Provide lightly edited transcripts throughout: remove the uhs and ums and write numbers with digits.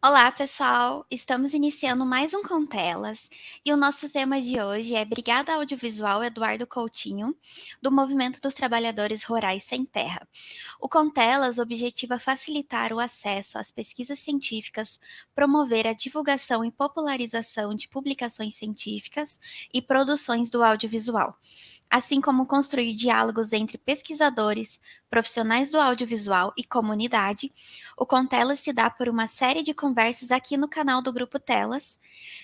Olá, pessoal! Estamos iniciando mais um Contelas e o nosso tema de hoje é Brigada Audiovisual Eduardo Coutinho, do Movimento dos Trabalhadores Rurais Sem Terra. O Contelas objetiva facilitar o acesso às pesquisas científicas, promover a divulgação e popularização de publicações científicas e produções do audiovisual, assim como construir diálogos entre pesquisadores, profissionais do audiovisual e comunidade. O Contelas se dá por uma série de conversas aqui no canal do Grupo Telas,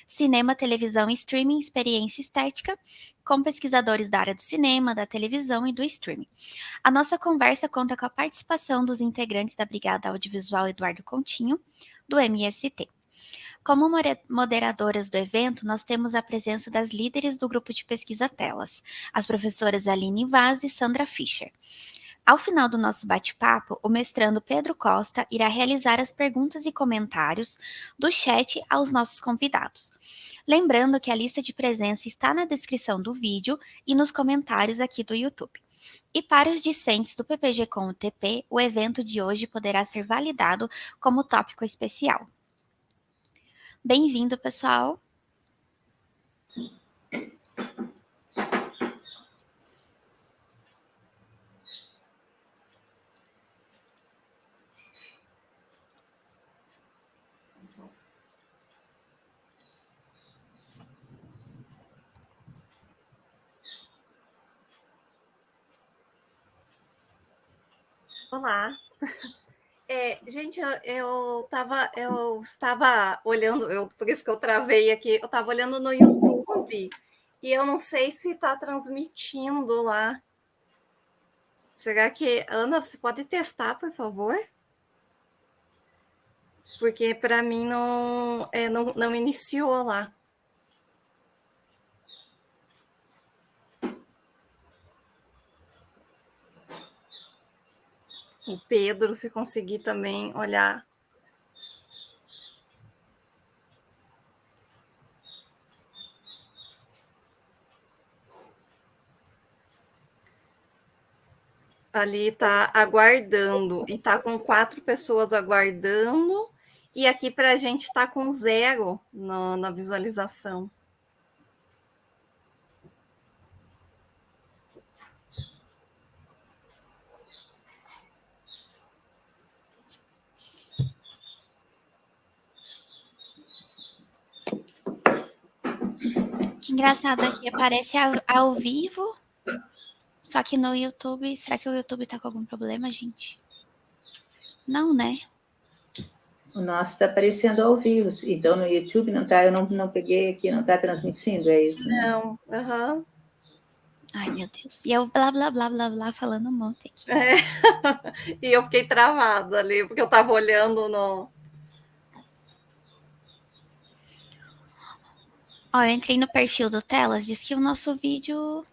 cinema, televisão e streaming, experiência estética, com pesquisadores da área do cinema, da televisão e do streaming. A nossa conversa conta com a participação dos integrantes da Brigada Audiovisual Eduardo Coutinho, do MST. Como moderadoras do evento, nós temos a presença das líderes do grupo de pesquisa Telas, as professoras Aline Vaz e Sandra Fischer. Ao final do nosso bate-papo, o mestrando Pedro Costa irá realizar as perguntas e comentários do chat aos nossos convidados. Lembrando que a lista de presença está na descrição do vídeo e nos comentários aqui do YouTube. E para os discentes do PPG com o TP, o evento de hoje poderá ser validado como tópico especial. Bem-vindo, pessoal! Olá. Gente, eu estava olhando, por isso que eu travei aqui, eu estava olhando no YouTube e eu não sei se está transmitindo lá. Será que, Ana, você pode testar, por favor? Porque para mim não iniciou lá. O Pedro, se conseguir também olhar. Ali está aguardando, e está com 4 pessoas aguardando, e aqui para a gente está com 0 na visualização. Que engraçado, aqui aparece ao vivo, só que no YouTube, será que o YouTube tá com algum problema, gente? Não, né? O nosso está aparecendo ao vivo, então no YouTube não tá, eu não peguei aqui, não está transmitindo, é isso, né? Não, aham. Ai, meu Deus. E eu blá, blá, blá, blá, blá, falando um monte aqui. E eu fiquei travada ali, porque eu estava olhando no... Ó, eu entrei no perfil do Telas, diz que o nosso vídeo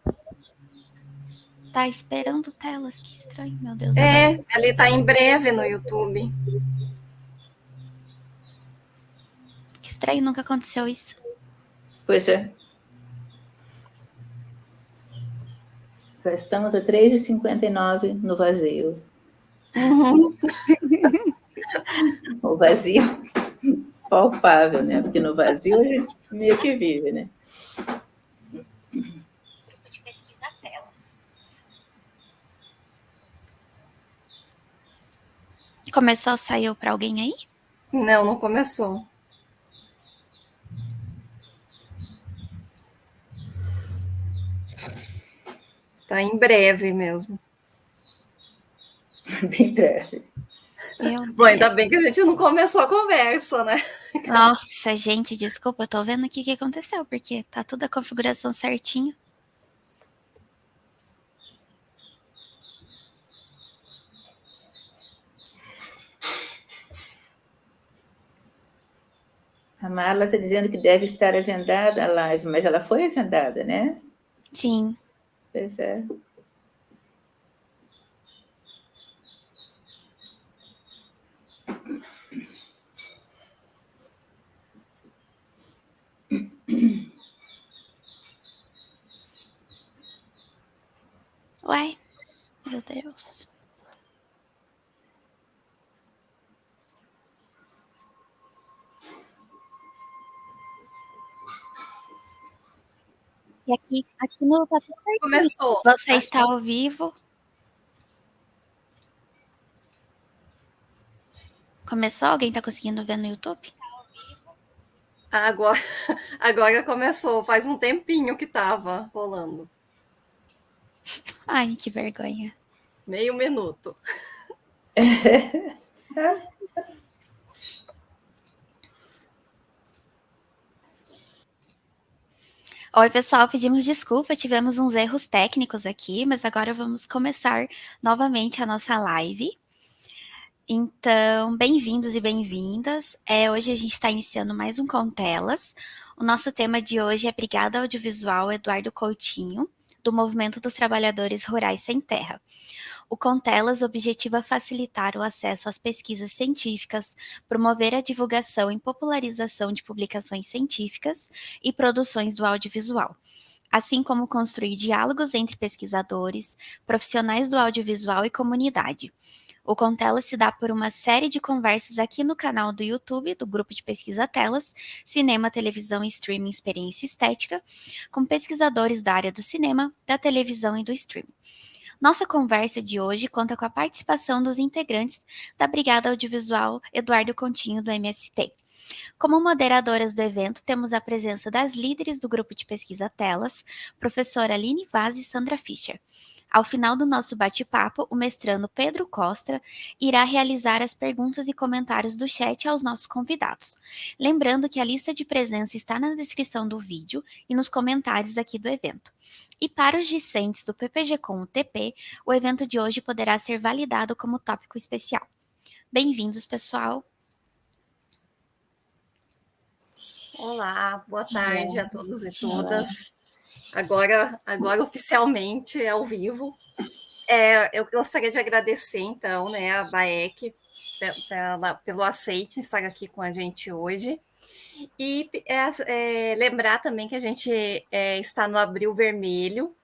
tá esperando Telas. Que estranho, meu Deus. Ali está em breve no YouTube. Que estranho, nunca aconteceu isso. Pois é. Já estamos a 3h59 no vazio. Uhum. O vazio palpável, né? Porque no vazio a gente meio que vive, né? De pesquisa Telas. Começou a sair para alguém aí? Não começou. Tá em breve mesmo. Bem breve. Bom, ainda bem que a gente não começou a conversa, né? Nossa, gente, desculpa, eu tô vendo aqui o que aconteceu, porque tá toda a configuração certinho. A Marla está dizendo que deve estar agendada a live, mas ela foi agendada, né? Sim. Pois é. Uai, meu Deus. que aqui no tá tudo certinho. Começou. Você está ao vivo. Começou? Alguém está conseguindo ver no YouTube? Agora começou. Faz um tempinho que estava rolando. Ai, que vergonha. Meio minuto. Oi, pessoal, pedimos desculpa, tivemos uns erros técnicos aqui, mas agora vamos começar novamente a nossa live. Então, bem-vindos e bem-vindas. Hoje a gente está iniciando mais um Contelas. O nosso tema de hoje é Brigada Audiovisual Eduardo Coutinho, do Movimento dos Trabalhadores Rurais Sem Terra. O Contelas objetiva facilitar o acesso às pesquisas científicas, promover a divulgação e popularização de publicações científicas e produções do audiovisual, assim como construir diálogos entre pesquisadores, profissionais do audiovisual e comunidade. O Contelas se dá por uma série de conversas aqui no canal do YouTube do Grupo de Pesquisa Telas, Cinema, Televisão e Streaming Experiência Estética, com pesquisadores da área do cinema, da televisão e do streaming. Nossa conversa de hoje conta com a participação dos integrantes da Brigada Audiovisual Eduardo Coutinho do MST. Como moderadoras do evento, temos a presença das líderes do grupo de pesquisa Telas, professora Aline Vaz e Sandra Fischer. Ao final do nosso bate-papo, o mestrando Pedro Costa irá realizar as perguntas e comentários do chat aos nossos convidados. Lembrando que a lista de presença está na descrição do vídeo e nos comentários aqui do evento. E para os discentes do PPG com o TP, o evento de hoje poderá ser validado como tópico especial. Bem-vindos, pessoal! Olá, boa tarde a todos e todas. Agora oficialmente é ao vivo. Eu gostaria de agradecer, então, né, a BAEC pelo aceite estar aqui com a gente hoje. E lembrar também que a gente está no Abril Vermelho,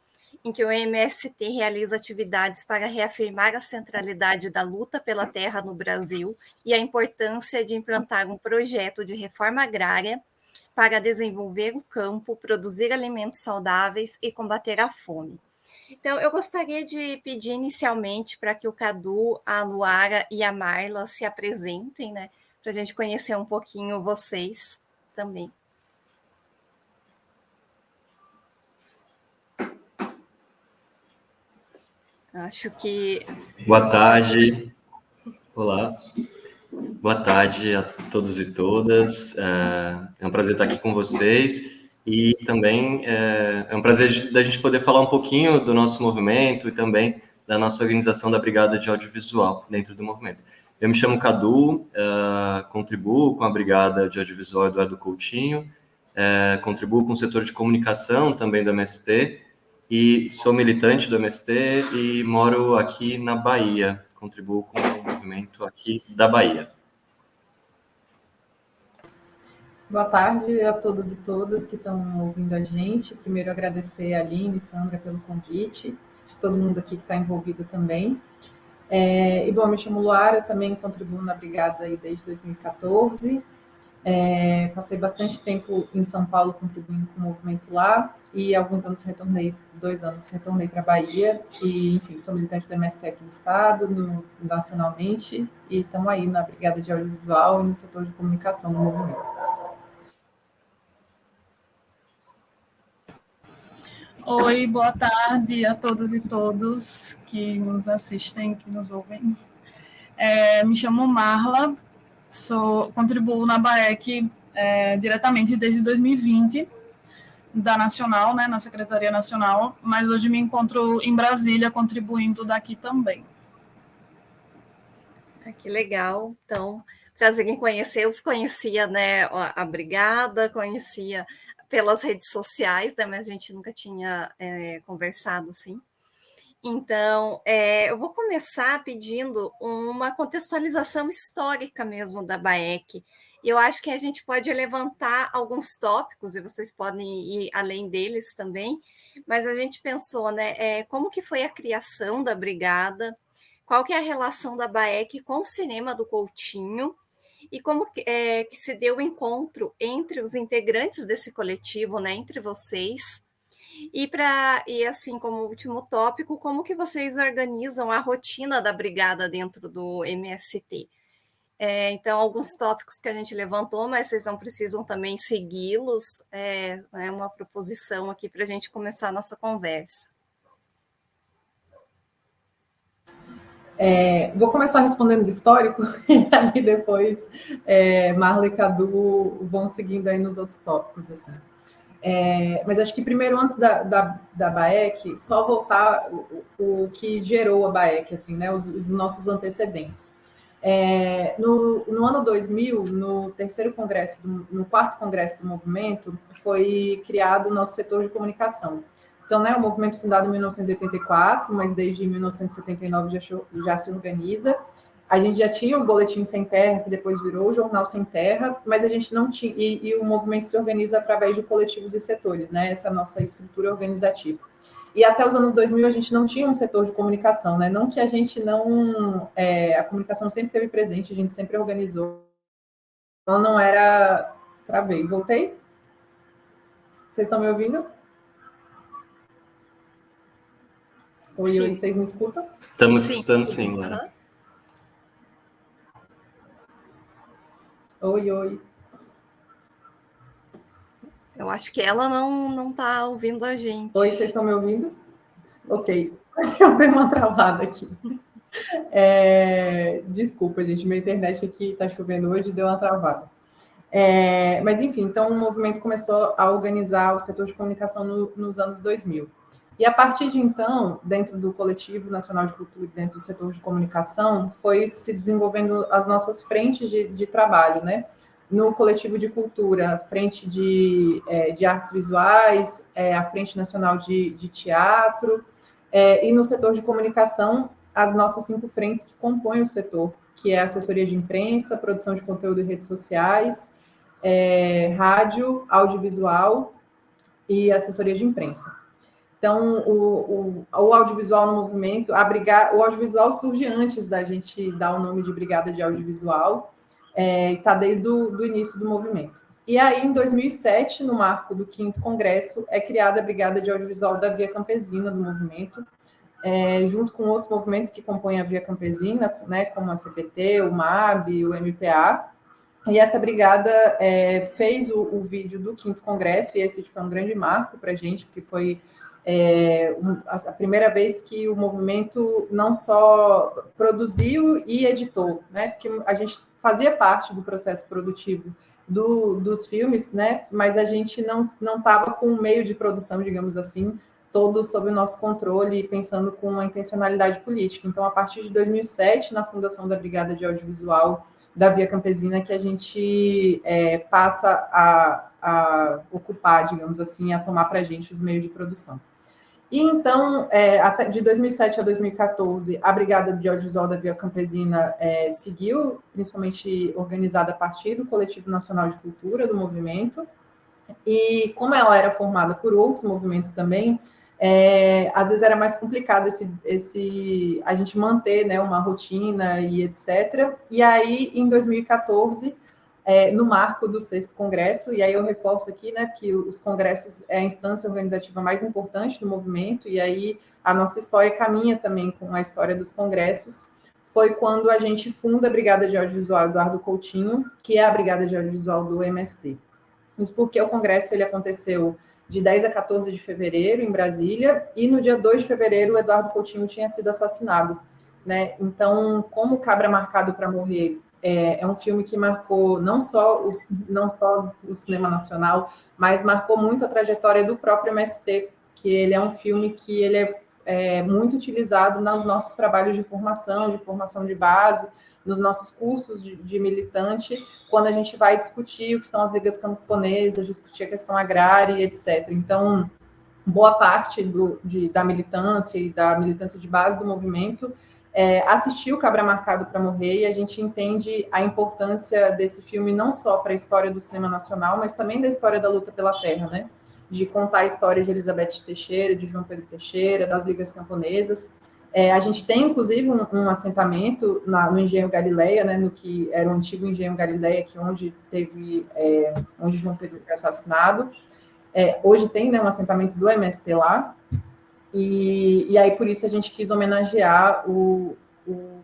em que o MST realiza atividades para reafirmar a centralidade da luta pela terra no Brasil e a importância de implantar um projeto de reforma agrária para desenvolver o campo, produzir alimentos saudáveis e combater a fome. Então, eu gostaria de pedir inicialmente para que o Cadu, a Luara e a Marla se apresentem, né? Para a gente conhecer um pouquinho vocês também. Acho que... Boa tarde. Olá. Boa tarde a todos e todas. É um prazer estar aqui com vocês e também é um prazer da gente poder falar um pouquinho do nosso movimento e também da nossa organização da Brigada de Audiovisual dentro do movimento. Eu me chamo Cadu, contribuo com a Brigada de Audiovisual Eduardo Coutinho, contribuo com o setor de comunicação também do MST e sou militante do MST e moro aqui na Bahia, contribuo com o movimento aqui da Bahia. Boa tarde a todos e todas que estão ouvindo a gente. Primeiro, agradecer a Aline e Sandra pelo convite, de todo mundo aqui que está envolvido também. Bom, me chamo Luara, também contribuo na Brigada aí desde 2014. Passei bastante tempo em São Paulo contribuindo com o movimento lá e alguns anos retornei, 2 anos, retornei para a Bahia e, enfim, sou militante do MST aqui no estado, nacionalmente, e estamos aí na Brigada de Audiovisual e no setor de comunicação do movimento. Oi, boa tarde a todos e todos que nos assistem, que nos ouvem. Me chamo Marla, contribuo na BAEC diretamente desde 2020, da Nacional, né, na Secretaria Nacional, mas hoje me encontro em Brasília contribuindo daqui também. Que legal. Então, prazer em conhecê-los. Conhecia, né, a Brigada, conhecia pelas redes sociais, né, mas a gente nunca tinha conversado assim. Então, eu vou começar pedindo uma contextualização histórica mesmo da BAEC. Eu acho que a gente pode levantar alguns tópicos, e vocês podem ir além deles também, mas a gente pensou, né, como que foi a criação da Brigada, qual que é a relação da BAEC com o cinema do Coutinho, e como que se deu o encontro entre os integrantes desse coletivo, né, entre vocês, E assim, como último tópico, como que vocês organizam a rotina da brigada dentro do MST? Então, alguns tópicos que a gente levantou, mas vocês não precisam também segui-los. É uma proposição aqui para a gente começar a nossa conversa. Vou começar respondendo de histórico, e aí depois Marla e Cadu vão seguindo aí nos outros tópicos, assim. Mas acho que primeiro, antes da BAEC, só voltar o que gerou a BAEC, assim, né, os nossos antecedentes. No ano 2000, no quarto congresso do movimento, foi criado o nosso setor de comunicação. Então, né, o movimento fundado em 1984, mas desde 1979 já se organiza. A gente já tinha o Boletim Sem Terra, que depois virou o Jornal Sem Terra, mas a gente não tinha, e o movimento se organiza através de coletivos e setores, né? Essa é a nossa estrutura organizativa. E até os anos 2000 a gente não tinha um setor de comunicação, né? Não que a gente não... a comunicação sempre esteve presente, a gente sempre organizou. Ela não era... Travei. Voltei? Vocês estão me ouvindo? Oi, vocês me escutam? Estamos escutando sim, né? Oi. Eu acho que ela não está ouvindo a gente. Oi, vocês estão me ouvindo? Ok. Eu dei uma travada aqui. Desculpa, gente, minha internet aqui está chovendo hoje e deu uma travada. Mas, enfim, então o movimento começou a organizar o setor de comunicação nos anos 2000. E a partir de então, dentro do Coletivo Nacional de Cultura, dentro do setor de comunicação, foi se desenvolvendo as nossas frentes de trabalho, né? No Coletivo de Cultura, frente de artes visuais, a Frente Nacional de Teatro, e no setor de comunicação, as nossas 5 frentes que compõem o setor, que é assessoria de imprensa, produção de conteúdo em redes sociais, rádio, audiovisual e assessoria de imprensa. Então, o audiovisual no movimento, o audiovisual surge antes da gente dar o nome de Brigada de Audiovisual, está desde o início do movimento. E aí, em 2007, no marco do 5º Congresso, é criada a Brigada de Audiovisual da Via Campesina do movimento, junto com outros movimentos que compõem a Via Campesina, né, como a CPT, o MAB, o MPA. E essa brigada fez o vídeo do 5º Congresso, e esse é um grande marco para a gente, porque foi a primeira vez que o movimento não só produziu e editou, né? Porque a gente fazia parte do processo produtivo dos filmes, né? Mas a gente não estava com o meio de produção, digamos assim, todo sob o nosso controle e pensando com uma intencionalidade política. Então, a partir de 2007, na fundação da Brigada de Audiovisual da Via Campesina, que a gente passa a ocupar, digamos assim, a tomar para a gente os meios de produção. E então, de 2007 a 2014, a Brigada de Audiovisual da Via Campesina seguiu, principalmente organizada a partir do Coletivo Nacional de Cultura do movimento, e como ela era formada por outros movimentos também, às vezes era mais complicado a gente manter, né, uma rotina e etc. E aí, em 2014, no marco do 6º Congresso, e aí eu reforço aqui, né, que os congressos é a instância organizativa mais importante do movimento, e aí a nossa história caminha também com a história dos congressos, foi quando a gente funda a Brigada de Audiovisual Eduardo Coutinho, que é a Brigada de Audiovisual do MST. Isso porque o congresso ele aconteceu de 10 a 14 de fevereiro, em Brasília, e no dia 2 de fevereiro o Eduardo Coutinho tinha sido assassinado, né? Então, como Cabra Marcado para Morrer é um filme que marcou não só o cinema nacional, mas marcou muito a trajetória do próprio MST, que ele é um filme que ele é muito utilizado nos nossos trabalhos de formação de base, nos nossos cursos de militante, quando a gente vai discutir o que são as ligas camponesas, discutir a questão agrária, etc. Então, boa parte da militância e da militância de base do movimento assistiu Cabra Marcado para Morrer, e a gente entende a importância desse filme não só para a história do cinema nacional, mas também da história da luta pela terra, né? De contar a história de Elizabeth Teixeira, de João Pedro Teixeira, das ligas camponesas. A gente tem, inclusive, um assentamento no Engenho Galileia, né, no que era o antigo Engenho Galileia, que onde João Pedro foi assassinado. hoje tem, né, um assentamento do MST lá, e aí por isso a gente quis homenagear o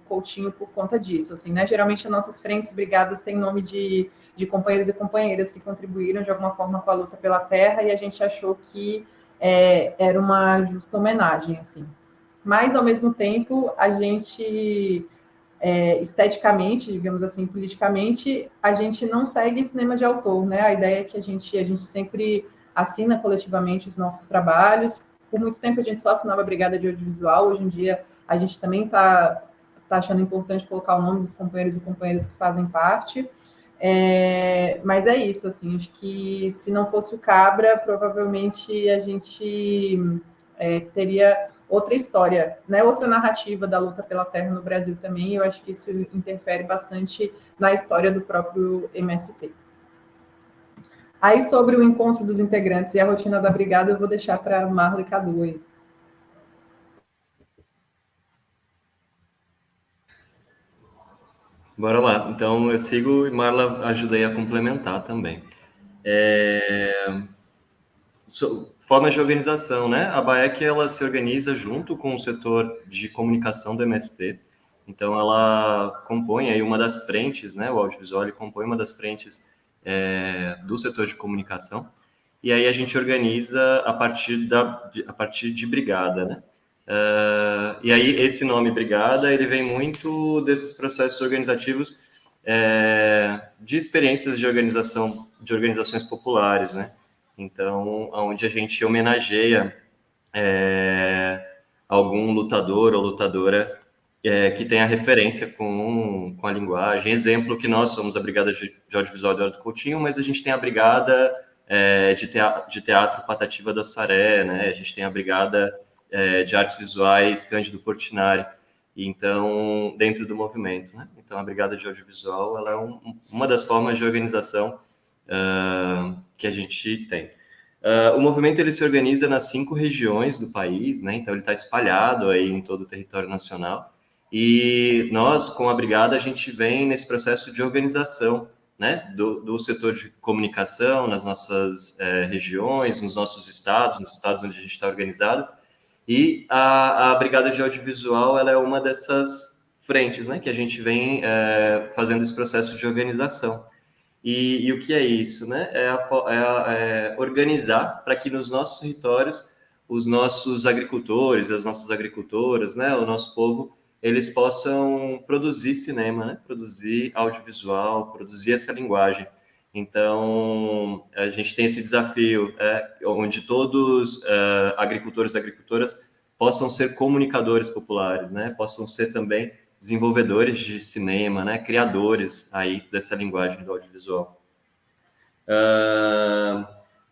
Coutinho por conta disso, assim, né? Geralmente as nossas frentes brigadas têm nome de companheiros e companheiras que contribuíram de alguma forma com a luta pela terra, e a gente achou que era uma justa homenagem, assim. Mas, ao mesmo tempo, a gente, esteticamente, digamos assim, politicamente, a gente não segue cinema de autor, né? A ideia é que a gente sempre assina coletivamente os nossos trabalhos. Por muito tempo a gente só assinava a Brigada de Audiovisual, hoje em dia a gente também está achando importante colocar o nome dos companheiros e companheiras que fazem parte. Mas é isso, assim, acho que se não fosse o Cabra, provavelmente a gente teria outra história, né? Outra narrativa da luta pela terra no Brasil também, e eu acho que isso interfere bastante na história do próprio MST. Aí, sobre o encontro dos integrantes e a rotina da brigada, eu vou deixar para Marla e Cadu aí. Bora lá. Então, eu sigo e Marla ajudei a complementar também. Formas de organização, né? A BAEC, ela se organiza junto com o setor de comunicação do MST. Então, ela compõe aí uma das frentes, né? O audiovisual, ele compõe uma das frentes do setor de comunicação. E aí a gente organiza a partir de brigada, né? E aí esse nome brigada, ele vem muito desses processos organizativos de experiências de organização, de organizações populares, né? Então, onde a gente homenageia algum lutador ou lutadora que tenha referência com a linguagem. Exemplo que nós somos a Brigada de Audiovisual do Eduardo Coutinho, mas a gente tem a Brigada de Teatro Patativa da Saré, né? A gente tem a Brigada de Artes Visuais Cândido Portinari. Então, dentro do movimento, né? Então, a Brigada de Audiovisual, ela é uma das formas de organização que a gente tem. O movimento, ele se organiza nas 5 regiões do país, né? Então, ele está espalhado aí em todo o território nacional. E nós, com a Brigada, a gente vem nesse processo de organização, né? Do setor de comunicação, nas nossas regiões, nos nossos estados, nos estados onde a gente está organizado. E a Brigada de Audiovisual, ela é uma dessas frentes, né? Que a gente vem fazendo esse processo de organização. E o que é isso, né? É organizar para que nos nossos territórios, os nossos agricultores, as nossas agricultoras, né? O nosso povo, eles possam produzir cinema, né? Produzir audiovisual, produzir essa linguagem. Então, a gente tem esse desafio, onde todos agricultores e agricultoras possam ser comunicadores populares, né? Possam ser também desenvolvedores de cinema, né? Criadores aí dessa linguagem do audiovisual.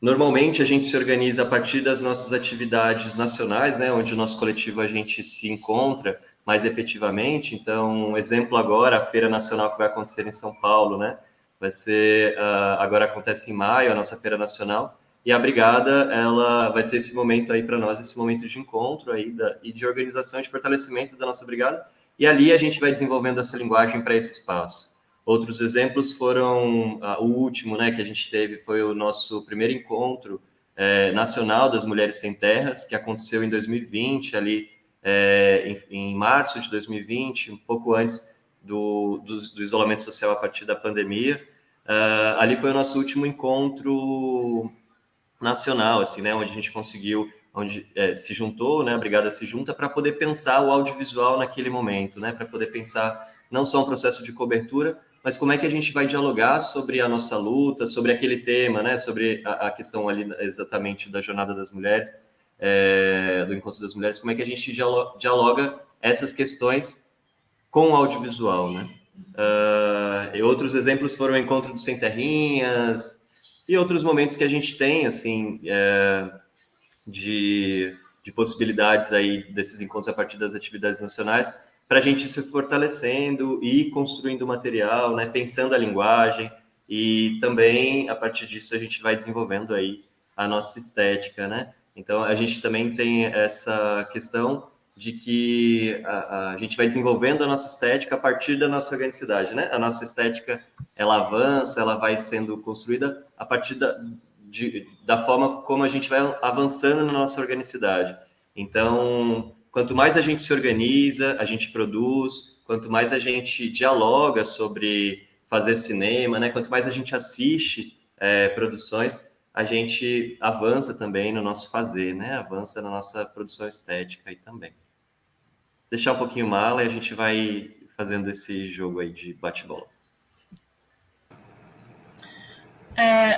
Normalmente, a gente se organiza a partir das nossas atividades nacionais, né? Onde o nosso coletivo, a gente se encontra mais efetivamente. Então, exemplo agora, a Feira Nacional que vai acontecer em São Paulo, né? Vai ser, agora acontece em maio, a nossa Feira Nacional, e a Brigada, ela vai ser esse momento aí para nós, esse momento de encontro aí e de organização e de fortalecimento da nossa Brigada, e ali a gente vai desenvolvendo essa linguagem para esse espaço. Outros exemplos foram, o último, né, que a gente teve foi o nosso primeiro encontro nacional das Mulheres Sem Terras, que aconteceu em 2020, ali em março de 2020, um pouco antes do isolamento social a partir da pandemia. Ali foi o nosso último encontro nacional, assim, né, onde a gente conseguiu, onde se juntou, né, a Brigada se junta para poder pensar o audiovisual naquele momento, né, para poder pensar não só um processo de cobertura, mas como é que a gente vai dialogar sobre a nossa luta, sobre aquele tema, né, sobre a questão ali exatamente da Jornada das Mulheres, do Encontro das Mulheres, como é que a gente dialoga essas questões com o audiovisual, né? E outros exemplos foram o Encontro dos Sem Terrinhas e outros momentos que a gente tem, assim, de possibilidades aí desses encontros a partir das atividades nacionais, para a gente se fortalecendo e construindo material, né? Pensando a linguagem, e também, a partir disso, a gente vai desenvolvendo aí a nossa estética, né? Então, a gente também tem essa questão de que a gente vai desenvolvendo a nossa estética a partir da nossa organicidade, né? A nossa estética, ela avança, ela vai sendo construída a partir da forma como a gente vai avançando na nossa organicidade. Então, quanto mais a gente se organiza, a gente produz, quanto mais a gente dialoga sobre fazer cinema, né? Quanto mais a gente assiste produções, a gente avança também no nosso fazer, né? Avança na nossa produção estética aí também. Deixar um pouquinho mala e a gente vai fazendo esse jogo aí de bate-bola.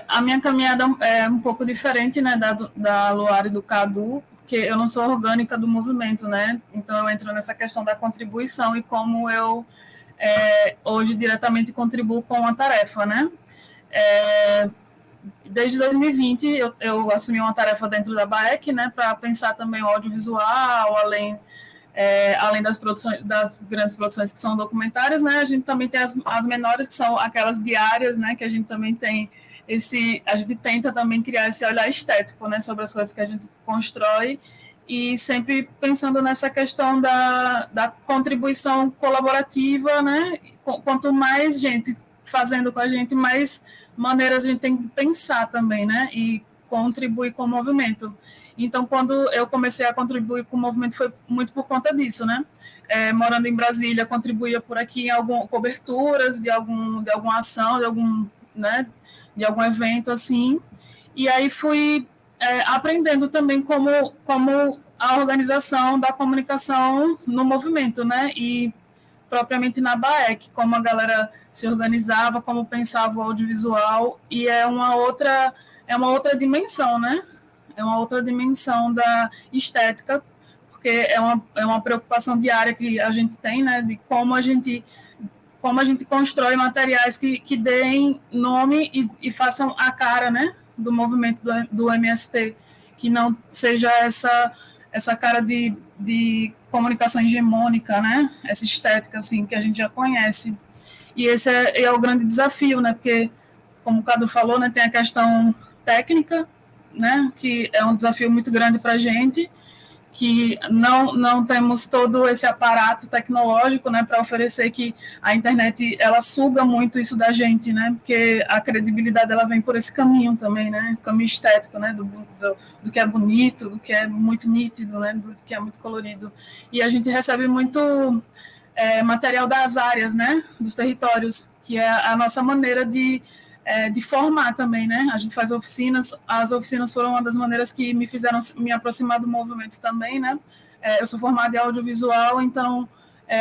A minha caminhada é um pouco diferente, né, da Luara e do Cadu, porque eu não sou orgânica do movimento, né? Então eu entro nessa questão da contribuição e como eu hoje diretamente contribuo com a tarefa, né? Desde 2020 eu assumi uma tarefa dentro da BAEC, né, para pensar também o audiovisual, além das produções, das grandes produções que são documentários, né? A gente também tem as menores, que são aquelas diárias, né? Que a gente também tem a gente tenta também criar esse olhar estético, né? Sobre as coisas que a gente constrói e sempre pensando nessa questão da contribuição colaborativa, né? Quanto mais gente fazendo com a gente, mais maneiras a gente tem que pensar também, né? E contribuir com o movimento. Então, quando eu comecei a contribuir com o movimento, foi muito por conta disso, né? Morando em Brasília, contribuía por aqui em coberturas de alguma ação, de algum evento, assim. E aí fui aprendendo também como a organização da comunicação no movimento, né? E propriamente na BAEC, como a galera se organizava, como pensava o audiovisual, e é uma outra dimensão, né? É uma outra dimensão da estética, porque é uma preocupação diária que a gente tem, né? De como a gente constrói materiais que deem nome e façam a cara, né? Do movimento do MST, que não seja essa cara de comunicação hegemônica, né? Essa estética, assim, que a gente já conhece. E esse é o grande desafio, né? Porque, como o Cadu falou, né, tem a questão técnica, né? Que é um desafio muito grande para a gente, que não temos todo esse aparato tecnológico, né, para oferecer, que a internet ela suga muito isso da gente, né? Porque a credibilidade ela vem por esse caminho também, né? Caminho estético, né? Do que é bonito, do que é muito nítido, né? Do que é muito colorido. E a gente recebe muito material das áreas, né? Dos territórios, que é a nossa maneira de formar também, né? A gente faz oficinas, as oficinas foram uma das maneiras que me fizeram me aproximar do movimento também, né? Eu sou formada em audiovisual, então,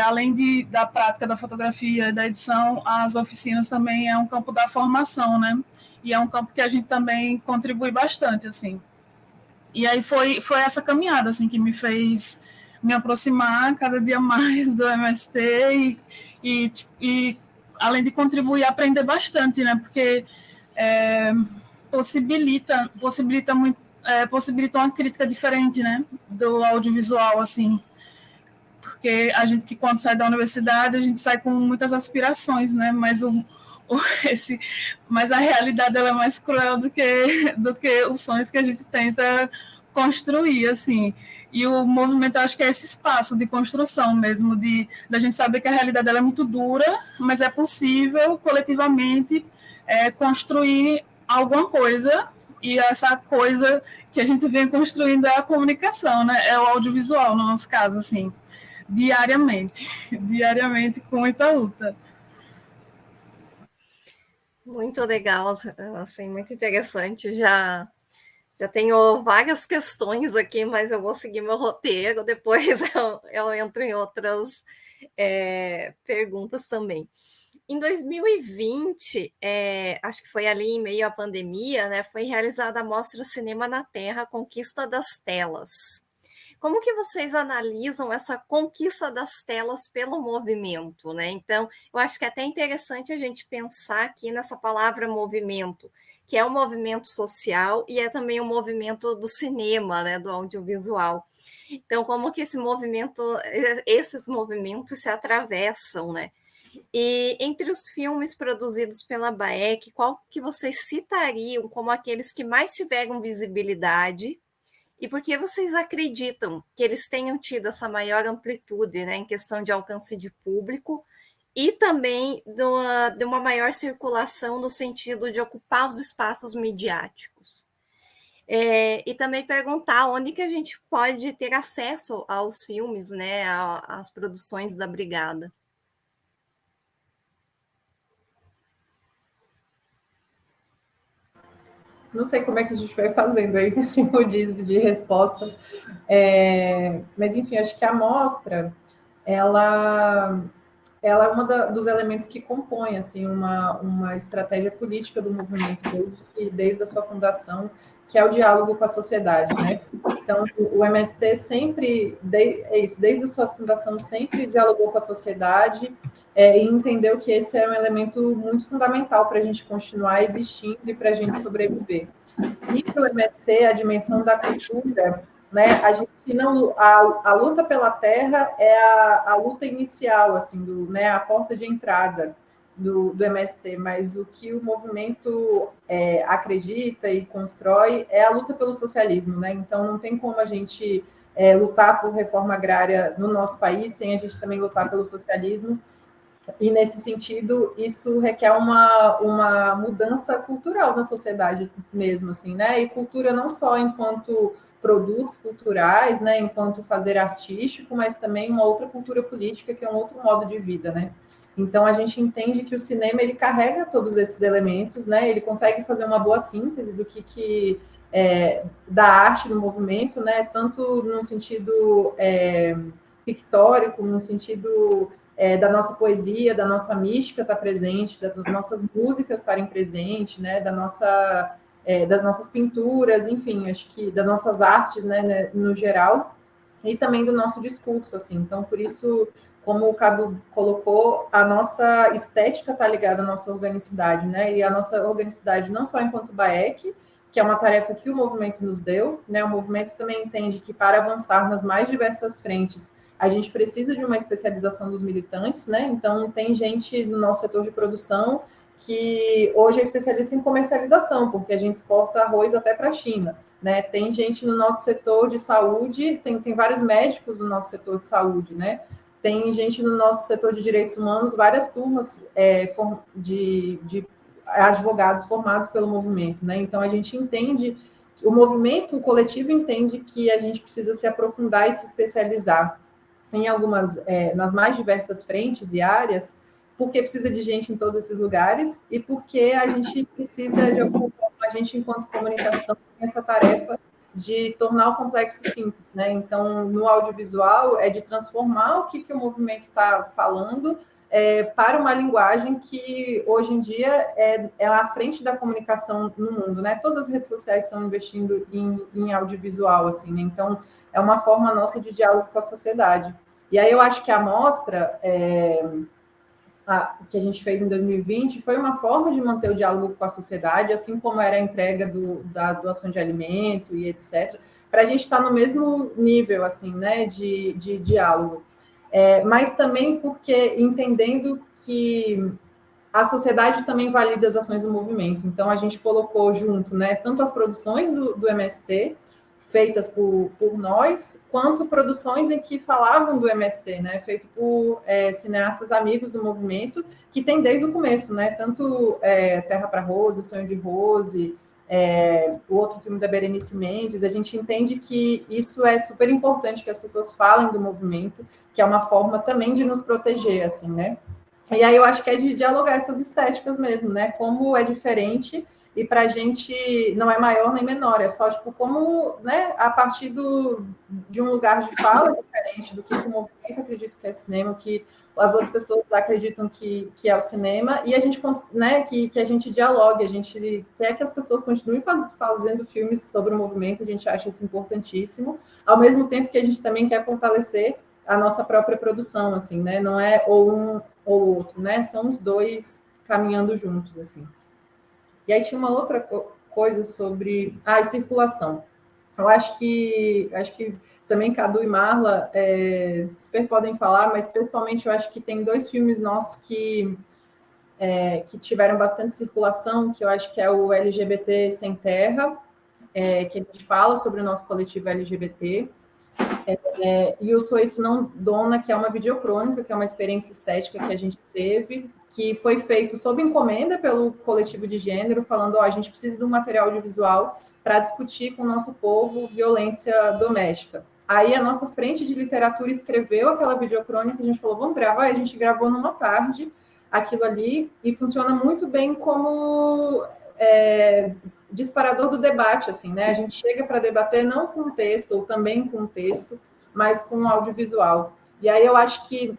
além da prática da fotografia e da edição, as oficinas também é um campo da formação, né? E é um campo que a gente também contribui bastante, assim. E aí foi essa caminhada, assim, que me fez me aproximar cada dia mais do MST e além de contribuir, aprender bastante, né? Porque possibilita muito, possibilita uma crítica diferente, né? Do audiovisual, assim. Porque a gente que quando sai da universidade, a gente sai com muitas aspirações, né? Mas mas a realidade ela é mais cruel do que os sonhos que a gente tenta construir, assim. E o movimento, acho que é esse espaço de construção mesmo, da gente saber que a realidade ela é muito dura, mas é possível, coletivamente, construir alguma coisa, e essa coisa que a gente vem construindo é a comunicação, né? É o audiovisual, no nosso caso, assim, diariamente com muita luta. Muito legal, assim, muito interessante. Já tenho várias questões aqui, mas eu vou seguir meu roteiro, depois eu entro em outras perguntas também. Em 2020, acho que foi ali em meio à pandemia, né, foi realizada a Mostra Cinema na Terra, Conquista das Telas. Como que vocês analisam essa conquista das telas pelo movimento, né? Então, eu acho que é até interessante a gente pensar aqui nessa palavra movimento, que é um movimento social e é também um movimento do cinema, né, do audiovisual. Então, como que esses movimentos se atravessam, né? E entre os filmes produzidos pela BAEC, qual que vocês citariam como aqueles que mais tiveram visibilidade? E por que vocês acreditam que eles tenham tido essa maior amplitude, né, em questão de alcance de público e também de uma maior circulação no sentido de ocupar os espaços midiáticos. E também perguntar onde que a gente pode ter acesso aos filmes, né, às produções da Brigada. Não sei como é que a gente vai fazendo aí nesse rodízio de resposta, mas enfim, acho que a mostra, ela é um dos elementos que compõe assim uma estratégia política do movimento desde a sua fundação, que é o diálogo com a sociedade, né? Então, o MST sempre, desde a sua fundação, sempre dialogou com a sociedade e entendeu que esse era um elemento muito fundamental para a gente continuar existindo e para a gente sobreviver. E para o MST, a dimensão da cultura, né? A gente não, a luta pela terra é a luta inicial, assim, né? A porta de entrada do MST, mas o que o movimento acredita e constrói é a luta pelo socialismo, né? Então não tem como a gente lutar por reforma agrária no nosso país sem a gente também lutar pelo socialismo. E, nesse sentido, isso requer uma mudança cultural na sociedade mesmo, assim, né? E cultura não só enquanto produtos culturais, né? Enquanto fazer artístico, mas também uma outra cultura política, que é um outro modo de vida, né? Então, a gente entende que o cinema, ele carrega todos esses elementos, né? Ele consegue fazer uma boa síntese do que da arte do movimento, né? Tanto no sentido pictórico, no sentido da nossa poesia, da nossa mística estar presente, das nossas músicas estarem presentes, né, das nossas pinturas, enfim, acho que das nossas artes, né, no geral, e também do nosso discurso, assim. Então, por isso, como o Cadu colocou, a nossa estética está ligada à nossa organicidade, né, e a nossa organicidade não só enquanto BAEC, que é uma tarefa que o movimento nos deu, né, o movimento também entende que para avançar nas mais diversas frentes, a gente precisa de uma especialização dos militantes, né? Então, tem gente no nosso setor de produção que hoje é especialista em comercialização, porque a gente exporta arroz até para a China, né? Tem gente no nosso setor de saúde, tem vários médicos no nosso setor de saúde, né? Tem gente no nosso setor de direitos humanos, várias turmas de advogados formados pelo movimento, né? Então, a gente entende, o movimento, o coletivo entende que a gente precisa se aprofundar e se especializar em nas mais diversas frentes e áreas, porque precisa de gente em todos esses lugares e porque a gente precisa, de alguma forma, a gente, enquanto comunicação, tem essa tarefa de tornar o complexo simples, né? Então, no audiovisual, é de transformar o que o movimento está falando para uma linguagem que, hoje em dia, é à frente da comunicação no mundo, né? Todas as redes sociais estão investindo em audiovisual, assim, né? Então, é uma forma nossa de diálogo com a sociedade. E aí eu acho que a mostra que a gente fez em 2020 foi uma forma de manter o diálogo com a sociedade, assim como era a entrega da doação de alimento e etc., para a gente estar no mesmo nível, assim, né, de diálogo. Mas também porque entendendo que a sociedade também valida as ações do movimento. Então, a gente colocou junto, né, tanto as produções do MST, feitas por nós, quanto produções em que falavam do MST, né, feito por cineastas amigos do movimento, que tem desde o começo, né, tanto Terra para Rose, O Sonho de Rose, o outro filme da Berenice Mendes. A gente entende que isso é super importante, que as pessoas falem do movimento, que é uma forma também de nos proteger, assim, né. E aí eu acho que é de dialogar essas estéticas mesmo, né? Como é diferente e para a gente não é maior nem menor, é só tipo como, né? A partir de um lugar de fala diferente do que o movimento acredita que é cinema, que as outras pessoas acreditam que é o cinema, e a gente, né? Que a gente dialogue, a gente quer que as pessoas continuem fazendo filmes sobre o movimento, a gente acha isso importantíssimo, ao mesmo tempo que a gente também quer fortalecer a nossa própria produção, assim, né? Não é ou um ou outro, né? São os dois caminhando juntos, assim. E aí tinha uma outra coisa sobre circulação. Eu acho que também Cadu e Marla super podem falar, mas pessoalmente eu acho que tem dois filmes nossos que tiveram bastante circulação, que eu acho que é o LGBT Sem Terra, que a gente fala sobre o nosso coletivo LGBT, E o Sou Isso Não Dona, que é uma videocrônica, que é uma experiência estética que a gente teve, que foi feito sob encomenda pelo coletivo de gênero, falando, a gente precisa de um material audiovisual para discutir com o nosso povo violência doméstica. Aí a nossa frente de literatura escreveu aquela videocrônica, a gente falou, vamos gravar, e a gente gravou numa tarde aquilo ali, e funciona muito bem como disparador do debate, assim, né? A gente chega para debater não com texto, ou também com texto, mas com audiovisual. E aí eu acho que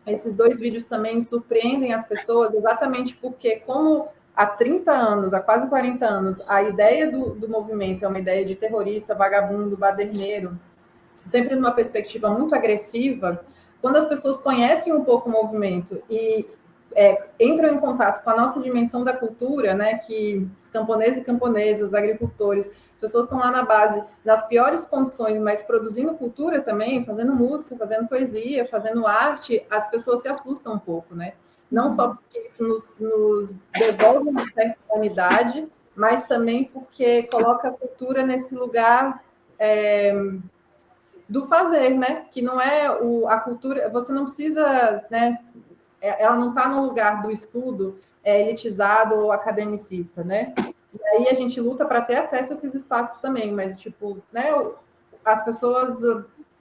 esses 2 vídeos também surpreendem as pessoas, exatamente porque, como há 30 anos, há quase 40 anos, a ideia do movimento é uma ideia de terrorista, vagabundo, baderneiro, sempre numa perspectiva muito agressiva, quando as pessoas conhecem um pouco o movimento e entram em contato com a nossa dimensão da cultura, né, que os camponeses e camponesas, agricultores, as pessoas estão lá na base, nas piores condições, mas produzindo cultura também, fazendo música, fazendo poesia, fazendo arte, as pessoas se assustam um pouco, né? Não só porque isso nos devolve uma certa humanidade, mas também porque coloca a cultura nesse lugar do fazer, né? Que não é a cultura, você não precisa, né? Ela não está no lugar do estudo elitizado ou academicista, né? E aí a gente luta para ter acesso a esses espaços também, mas, tipo, né, as pessoas,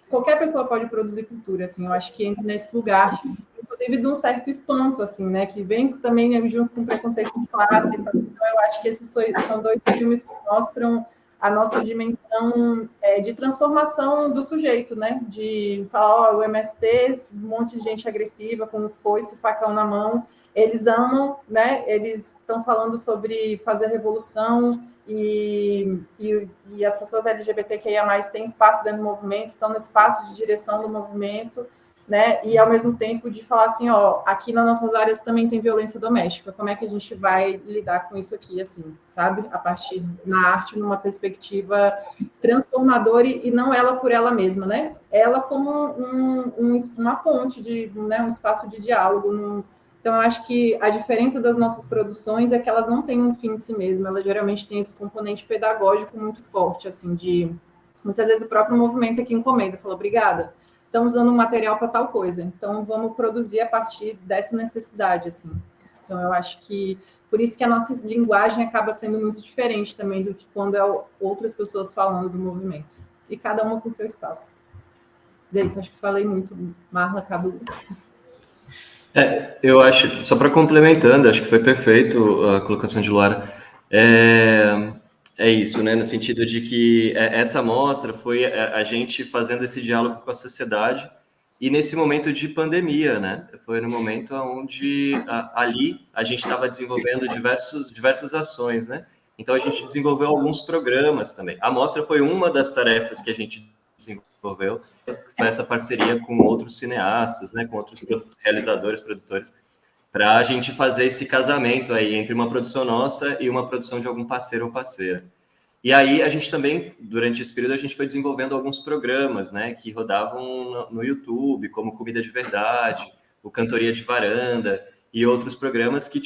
qualquer pessoa pode produzir cultura, assim, eu acho que entra nesse lugar, inclusive de um certo espanto, assim, né, que vem também junto com preconceito de classe, então eu acho que esses são 2 filmes que mostram a nossa dimensão de transformação do sujeito, né? De falar, o MST, um monte de gente agressiva, com foice, facão na mão, eles amam, né? Eles estão falando sobre fazer revolução e as pessoas LGBTQIA+, têm espaço dentro do movimento, estão no espaço de direção do movimento, né? E ao mesmo tempo de falar assim, aqui nas nossas áreas também tem violência doméstica, como é que a gente vai lidar com isso aqui, assim, sabe? A partir na arte, numa perspectiva transformadora e não ela por ela mesma, né? Ela como uma ponte, né? Um espaço de diálogo. Então, eu acho que a diferença das nossas produções é que elas não têm um fim em si mesmas, elas geralmente têm esse componente pedagógico muito forte, assim, muitas vezes o próprio movimento aqui encomenda, fala, obrigada, estamos usando um material para tal coisa, então vamos produzir a partir dessa necessidade, assim. Então, eu acho que, por isso que a nossa linguagem acaba sendo muito diferente também do que quando outras pessoas falando do movimento. E cada uma com seu espaço. Mas é isso, acho que falei muito, Marla, Cadu. Eu acho que, só para complementando, acho que foi perfeito a colocação de Luara. É isso, né? No sentido de que essa mostra foi a gente fazendo esse diálogo com a sociedade e nesse momento de pandemia, né? Foi no momento onde ali a gente estava desenvolvendo diversas ações, né? Então a gente desenvolveu alguns programas também. A mostra foi uma das tarefas que a gente desenvolveu, foi essa parceria com outros cineastas, né? Com outros realizadores, produtores, para a gente fazer esse casamento aí entre uma produção nossa e uma produção de algum parceiro ou parceira. E aí a gente também, durante esse período, a gente foi desenvolvendo alguns programas, né, que rodavam no YouTube, como Comida de Verdade, o Cantoria de Varanda e outros programas que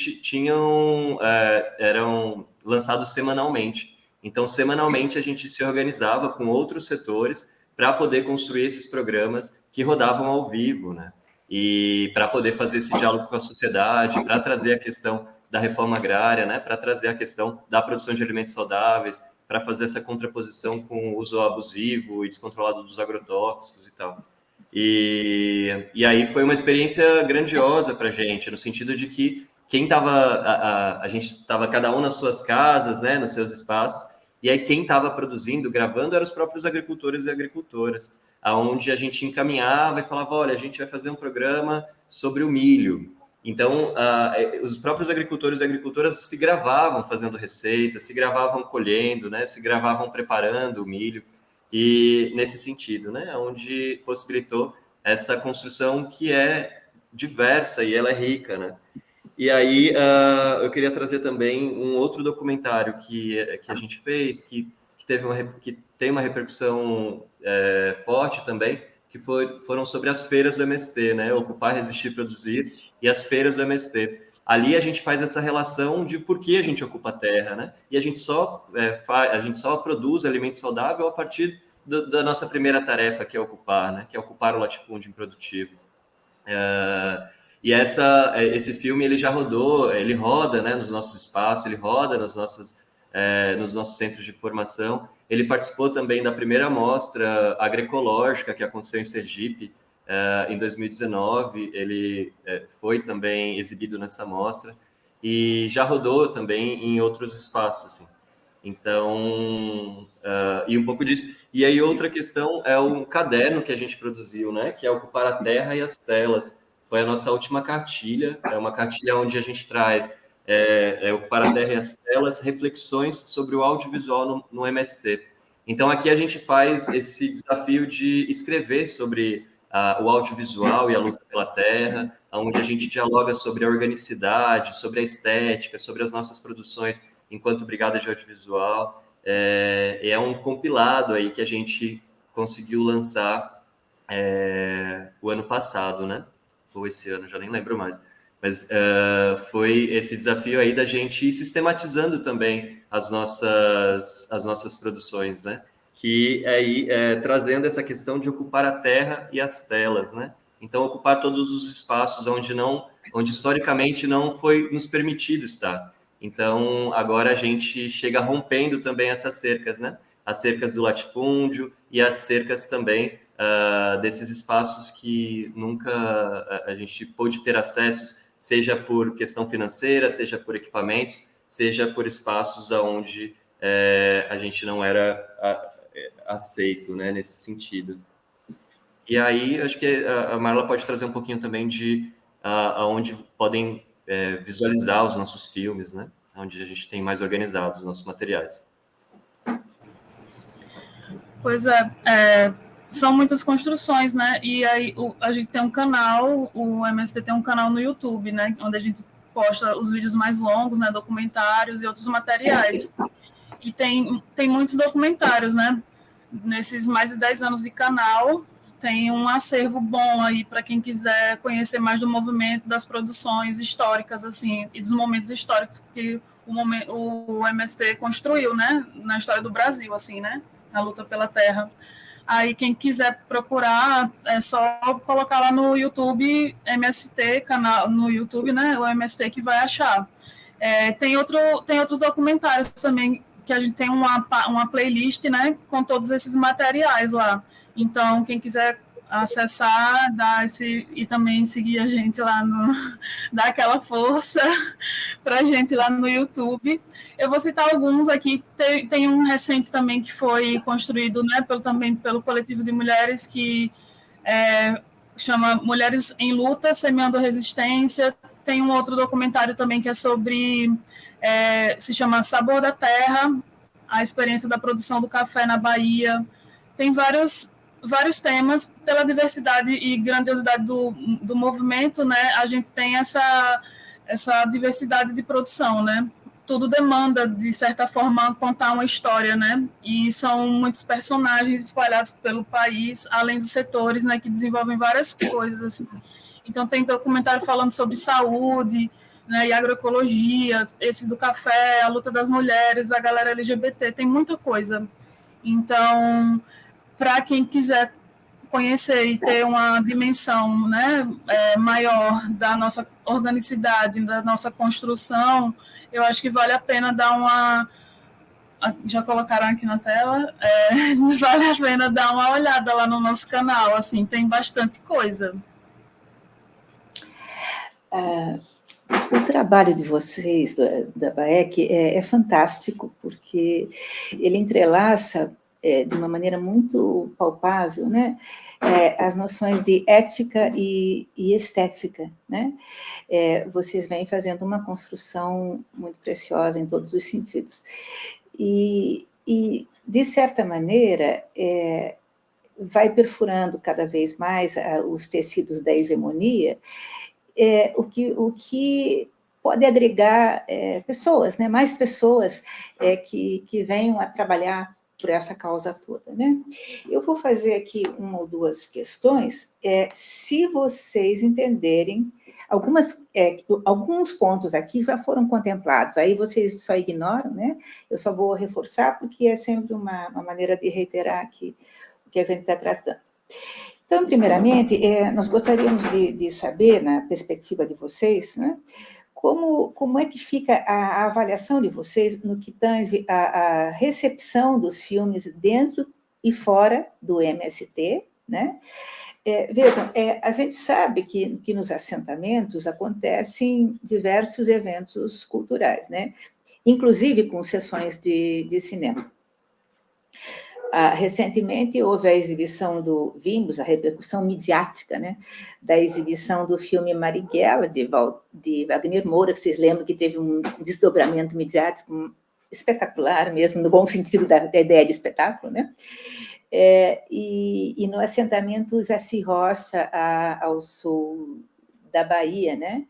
eram lançados semanalmente. Então, semanalmente a gente se organizava com outros setores para poder construir esses programas que rodavam ao vivo, né? E para poder fazer esse diálogo com a sociedade, para trazer a questão da reforma agrária, né? Para trazer a questão da produção de alimentos saudáveis, para fazer essa contraposição com o uso abusivo e descontrolado dos agrotóxicos e tal. E aí foi uma experiência grandiosa para a gente, no sentido de que quem estava, a gente estava cada um nas suas casas, né, nos seus espaços, e aí quem estava produzindo, gravando, eram os próprios agricultores e agricultoras, aonde a gente encaminhava e falava, olha, a gente vai fazer um programa sobre o milho. Então, os próprios agricultores e agricultoras se gravavam fazendo receitas, se gravavam colhendo, né, se gravavam preparando o milho, e nesse sentido, né, onde possibilitou essa construção que é diversa e ela é rica, né. E aí eu queria trazer também um outro documentário que a gente fez, que tem uma repercussão forte também, que foram sobre as feiras do MST, né, Ocupar, Resistir, Produzir, e as feiras do MST. Ali a gente faz essa relação de por que a gente ocupa a terra, né? E a gente só produz alimento saudável a partir da nossa primeira tarefa, que é ocupar, né? Que é ocupar o latifúndio improdutivo. E esse filme ele já rodou, ele roda, né, nos nossos espaços, ele roda nos nossos centros de formação. Ele participou também da primeira mostra agroecológica que aconteceu em Sergipe em 2019. Ele foi também exibido nessa mostra e já rodou também em outros espaços, assim. Então, e um pouco disso. E aí outra questão é um caderno que a gente produziu, né, que é Ocupar a Terra e as Telas. Foi a nossa última cartilha, é uma cartilha onde a gente traz Ocupar a Terra e as Telas, reflexões sobre o audiovisual no MST. Então, aqui a gente faz esse desafio de escrever sobre o audiovisual e a luta pela terra, onde a gente dialoga sobre a organicidade, sobre a estética, sobre as nossas produções enquanto Brigada de Audiovisual. É um compilado aí que a gente conseguiu lançar o ano passado, né? Ou esse ano, já nem lembro mais. Mas foi esse desafio aí da gente ir sistematizando também as nossas produções, né? Que aí trazendo essa questão de ocupar a terra e as telas, né? Então, ocupar todos os espaços onde historicamente não foi nos permitido estar. Então, agora a gente chega rompendo também essas cercas, né? As cercas do latifúndio e as cercas também desses espaços que nunca a gente pôde ter acessos, seja por questão financeira, seja por equipamentos, seja por espaços onde a gente não era aceito, né, nesse sentido. E aí, acho que a Marla pode trazer um pouquinho também de aonde podem visualizar os nossos filmes, né, onde a gente tem mais organizados os nossos materiais. Pois são muitas construções, né? E aí a gente tem um canal, o MST tem um canal no YouTube, né? Onde a gente posta os vídeos mais longos, né? Documentários e outros materiais. E tem muitos documentários, né? Nesses mais de 10 anos de canal, tem um acervo bom aí para quem quiser conhecer mais do movimento, das produções históricas, assim, e dos momentos históricos que o MST construiu, né? Na história do Brasil, assim, né? Na luta pela terra. Aí quem quiser procurar, é só colocar lá no YouTube, MST, canal no YouTube, né? O MST que vai achar. Tem outros documentários também, que a gente tem uma playlist, né? Com todos esses materiais lá. Então, quem quiser acessar, e também seguir a gente lá dar aquela força para a gente lá no YouTube. Eu vou citar alguns aqui. Tem um recente também que foi construído, né, também pelo coletivo de mulheres que chama Mulheres em Luta, Semeando Resistência. Tem um outro documentário também que é sobre, se chama Sabor da Terra, a experiência da produção do café na Bahia. Tem vários temas. Pela diversidade e grandiosidade do movimento, né, a gente tem essa diversidade de produção, né? Tudo demanda, de certa forma, contar uma história, né? E são muitos personagens espalhados pelo país, além dos setores, né, que desenvolvem várias coisas, assim. Então, tem documentário falando sobre saúde, né, e agroecologia, esse do café, a luta das mulheres, a galera LGBT, tem muita coisa. Então, para quem quiser conhecer e ter uma dimensão, né, maior da nossa organicidade, da nossa construção, eu acho que vale a pena dar uma... Já colocaram aqui na tela? Vale a pena dar uma olhada lá no nosso canal, assim, tem bastante coisa. O trabalho de vocês, da BAEC, é fantástico, porque ele entrelaça de uma maneira muito palpável, né, as noções de ética e estética, né? Vocês vêm fazendo uma construção muito preciosa em todos os sentidos. E de certa maneira, vai perfurando cada vez mais os tecidos da hegemonia, o que pode agregar pessoas, né? Mais pessoas que venham a trabalhar por essa causa toda, né? Eu vou fazer aqui uma ou duas questões, se vocês entenderem Alguns pontos aqui já foram contemplados, aí vocês só ignoram, né? Eu só vou reforçar, porque é sempre uma maneira de reiterar aqui o que a gente está tratando. Então, primeiramente, nós gostaríamos de saber, na perspectiva de vocês, né, como é que fica a avaliação de vocês no que tange a recepção dos filmes dentro e fora do MST, né? Vejam, a gente sabe que nos assentamentos acontecem diversos eventos culturais, né? Inclusive com sessões de cinema. Recentemente houve a exibição vimos a repercussão midiática, né, da exibição do filme Marighella, de Wagner Moura, que vocês lembram que teve um desdobramento midiático espetacular mesmo, no bom sentido da ideia de espetáculo, né? E no assentamento Jaci Rocha, ao sul da Bahia, né?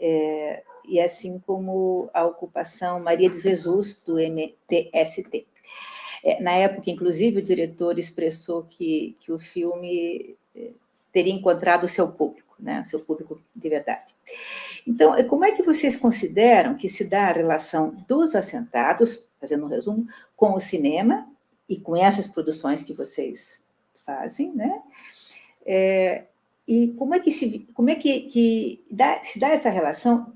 E assim como a ocupação Maria de Jesus, do MTST. Na época, inclusive, o diretor expressou que o filme teria encontrado o seu público, né? Seu público de verdade. Então, como é que vocês consideram que se dá a relação dos assentados, fazendo um resumo, com o cinema e com essas produções que vocês fazem, né? E como é que se dá essa relação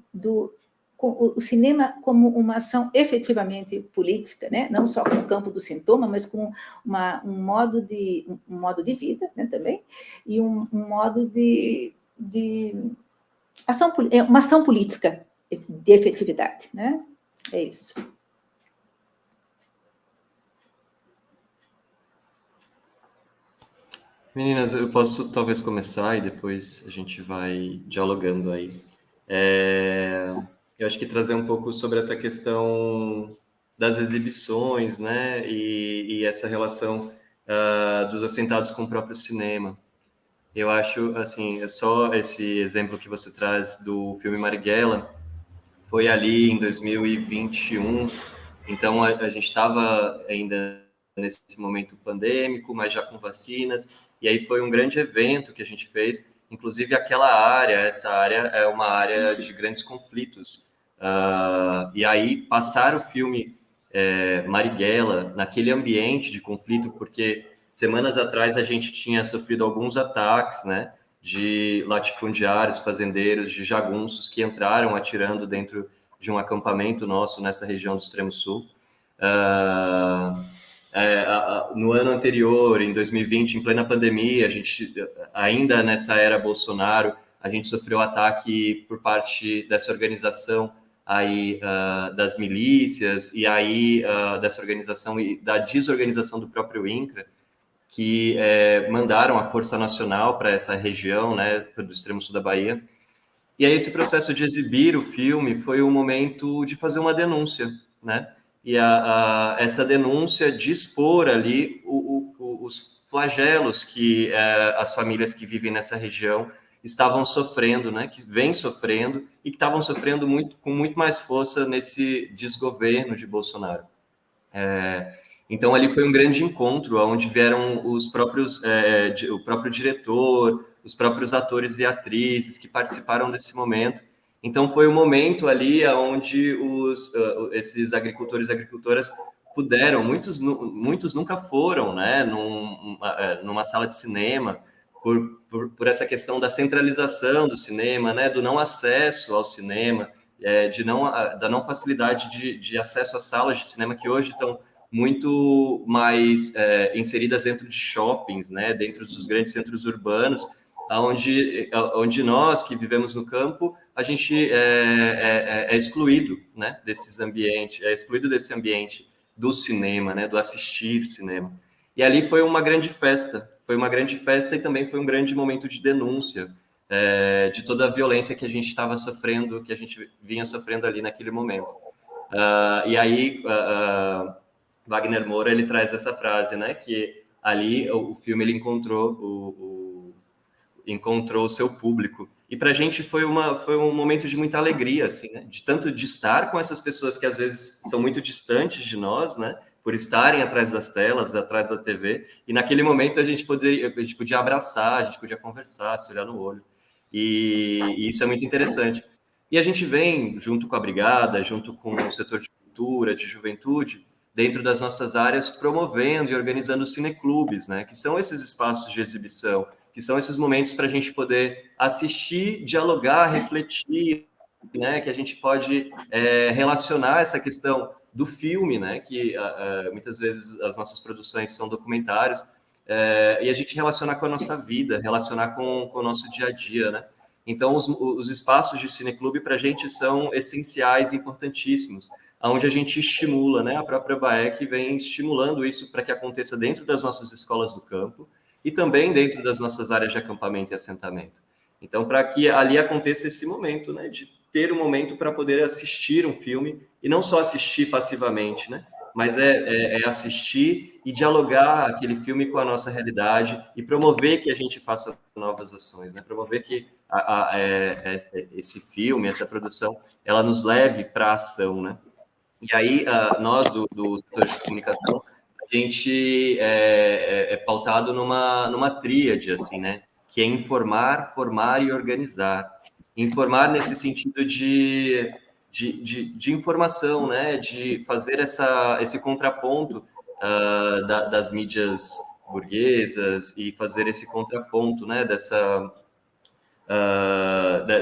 com o cinema como uma ação efetivamente política, né? Não só com o campo do sintoma, mas com um modo de vida, né, também, e um modo de uma ação política de efetividade, né? É isso. Meninas, eu posso talvez começar e depois a gente vai dialogando aí. Eu acho que trazer um pouco sobre essa questão das exibições, né, e essa relação dos assentados com o próprio cinema. Eu acho, assim, só esse exemplo que você traz do filme Marighella, foi ali em 2021, então a gente estava ainda nesse momento pandêmico, mas já com vacinas, e aí foi um grande evento que a gente fez, inclusive essa área é uma área de grandes conflitos, e aí passar o filme Marighella naquele ambiente de conflito, porque semanas atrás a gente tinha sofrido alguns ataques, né, de latifundiários, fazendeiros, de jagunços que entraram atirando dentro de um acampamento nosso nessa região do Extremo Sul. No ano anterior, em 2020, em plena pandemia, a gente, ainda nessa era Bolsonaro, a gente sofreu ataque por parte dessa organização aí, das milícias, e aí dessa organização e da desorganização do próprio INCRA, que mandaram a Força Nacional para essa região, né, do extremo sul da Bahia. E aí esse processo de exibir o filme foi um momento de fazer uma denúncia, né? E essa denúncia de expor ali os flagelos que as famílias que vivem nessa região estavam sofrendo, né? Que vêm sofrendo e que estavam sofrendo com muito mais força nesse desgoverno de Bolsonaro. Então, ali foi um grande encontro, onde vieram o próprio diretor, os próprios atores e atrizes que participaram desse momento. Então, foi um momento ali onde esses agricultores e agricultoras puderam, muitos nunca foram, né, numa sala de cinema, por essa questão da centralização do cinema, né, do não acesso ao cinema, da não facilidade de acesso às salas de cinema, que hoje estão muito mais inseridas dentro de shoppings, né, dentro dos grandes centros urbanos, onde nós que vivemos no campo, a gente é excluído, né, desses ambientes, é excluído desse ambiente do cinema, né, do assistir cinema. E ali foi uma grande festa e também foi um grande momento de denúncia de toda a violência que a gente estava sofrendo, que a gente vinha sofrendo ali naquele momento. E aí Wagner Moura, ele traz essa frase, né, que ali o filme ele encontrou o seu público. E para a gente foi um momento de muita alegria, assim, né, de estar com essas pessoas que às vezes são muito distantes de nós, né, por estarem atrás das telas, atrás da TV, e naquele momento a gente podia abraçar, a gente podia conversar, se olhar no olho. E isso é muito interessante. E a gente vem, junto com a Brigada, junto com o setor de cultura, de juventude, dentro das nossas áreas, promovendo e organizando cineclubes, né? Que são esses espaços de exibição, que são esses momentos para a gente poder assistir, dialogar, refletir, né? Que a gente pode relacionar essa questão do filme, né? Que muitas vezes as nossas produções são documentários, e a gente relacionar com a nossa vida, relacionar com o nosso dia a dia, né? Então, os espaços de cineclube para a gente são essenciais e importantíssimos, onde a gente estimula, né? A própria BAEC vem estimulando isso para que aconteça dentro das nossas escolas do campo e também dentro das nossas áreas de acampamento e assentamento. Então, para que ali aconteça esse momento, né? De ter um momento para poder assistir um filme e não só assistir passivamente, né? Mas é assistir e dialogar aquele filme com a nossa realidade e promover que a gente faça novas ações, né? Promover que esse filme, essa produção, ela nos leve para a ação, né? E aí, nós do setor de comunicação, a gente é pautado numa tríade, assim, né? Que é informar, formar e organizar. Informar nesse sentido de informação, né? De fazer esse contraponto das mídias burguesas e fazer esse contraponto, né?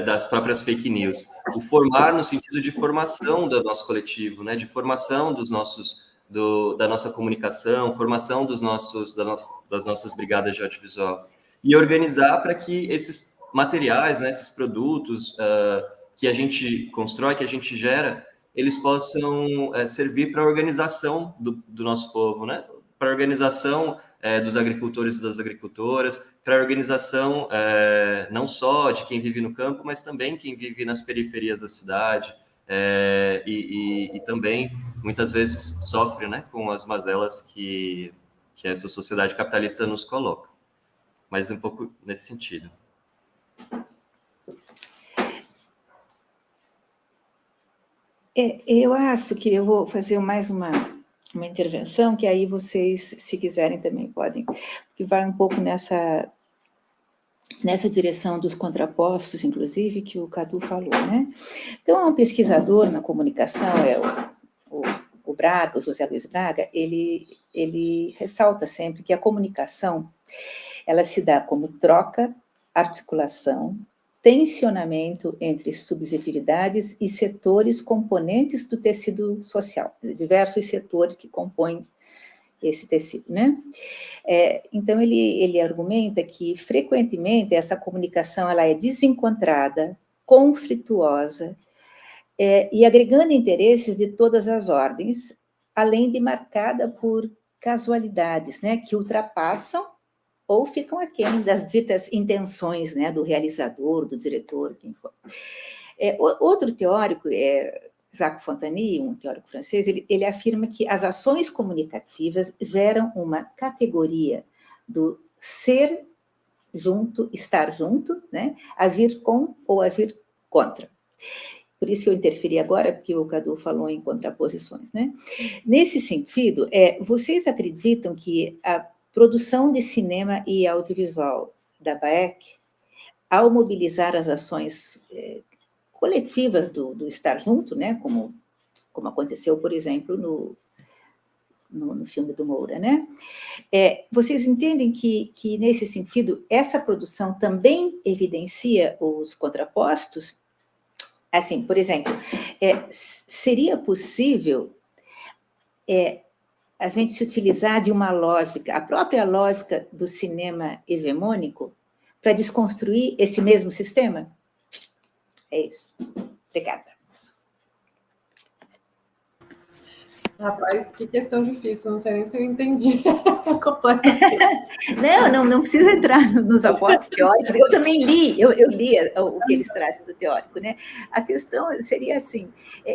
Das próprias fake news. O formar no sentido de formação do nosso coletivo, né? De formação da nossa comunicação, formação das nossas brigadas de audiovisual. E organizar para que esses materiais, né, esses produtos que a gente constrói, que a gente gera, eles possam servir para a organização do nosso povo, né? Para a organização dos agricultores e das agricultoras, para a organização não só de quem vive no campo, mas também quem vive nas periferias da cidade, e também, muitas vezes, sofre, né, com as mazelas que essa sociedade capitalista nos coloca. Mas um pouco nesse sentido. Eu acho que eu vou fazer mais uma intervenção, que aí vocês, se quiserem, também podem, que vai um pouco nessa direção dos contrapostos, inclusive, que o Cadu falou, né? Então, um pesquisador na comunicação, o Braga, o José Luiz Braga, ele ressalta sempre que a comunicação, ela se dá como troca, articulação, tensionamento entre subjetividades e setores componentes do tecido social, diversos setores que compõem esse tecido, né? Então, ele argumenta que, frequentemente, essa comunicação ela é desencontrada, conflituosa, e agregando interesses de todas as ordens, além de marcada por casualidades, né, que ultrapassam ou ficam aquém das ditas intenções, né, do realizador, do diretor, quem for. Outro teórico, Jacques Fontany, um teórico francês, ele afirma que as ações comunicativas geram uma categoria do ser junto, estar junto, né, agir com ou agir contra. Por isso que eu interferi agora, porque o Cadu falou em contraposições, né? Nesse sentido, vocês acreditam que a produção de cinema e audiovisual da BAEC, ao mobilizar as ações coletivas do estar junto, né, como aconteceu, por exemplo, no filme do Moura, né? Vocês entendem que, nesse sentido, essa produção também evidencia os contrapostos? Assim, por exemplo, seria possível a gente se utilizar de uma lógica, a própria lógica do cinema hegemônico, para desconstruir esse mesmo sistema? É isso. Obrigada. Rapaz, que questão difícil, não sei nem se eu entendi completamente. Não precisa entrar nos aportes teóricos, eu também li, eu li o que eles trazem do teórico, né? A questão seria assim,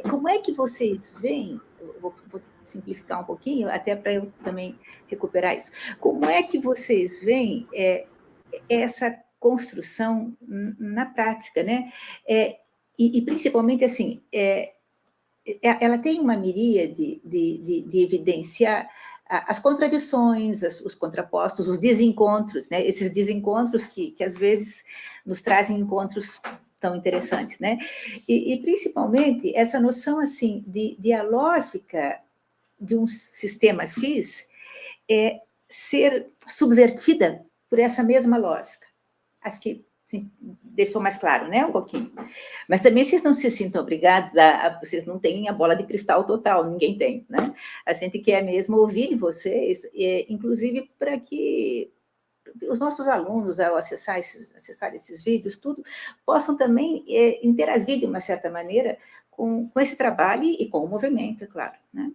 como é que vocês veem, vou simplificar um pouquinho, até para eu também recuperar isso, como é que vocês veem essa construção na prática, né? E principalmente assim, ela tem uma miríade de evidenciar as contradições, os contrapostos, os desencontros, né? Esses desencontros que às vezes nos trazem encontros tão interessantes, né? E principalmente essa noção assim de a lógica de um sistema X ser subvertida por essa mesma lógica. Acho que sim, deixou mais claro, né, um pouquinho. Mas também vocês não se sintam obrigados vocês não têm a bola de cristal total, ninguém tem, né? A gente quer mesmo ouvir de vocês, inclusive para que os nossos alunos, ao acessar esses vídeos, tudo, possam também interagir de uma certa maneira com esse trabalho e com o movimento, é claro, né?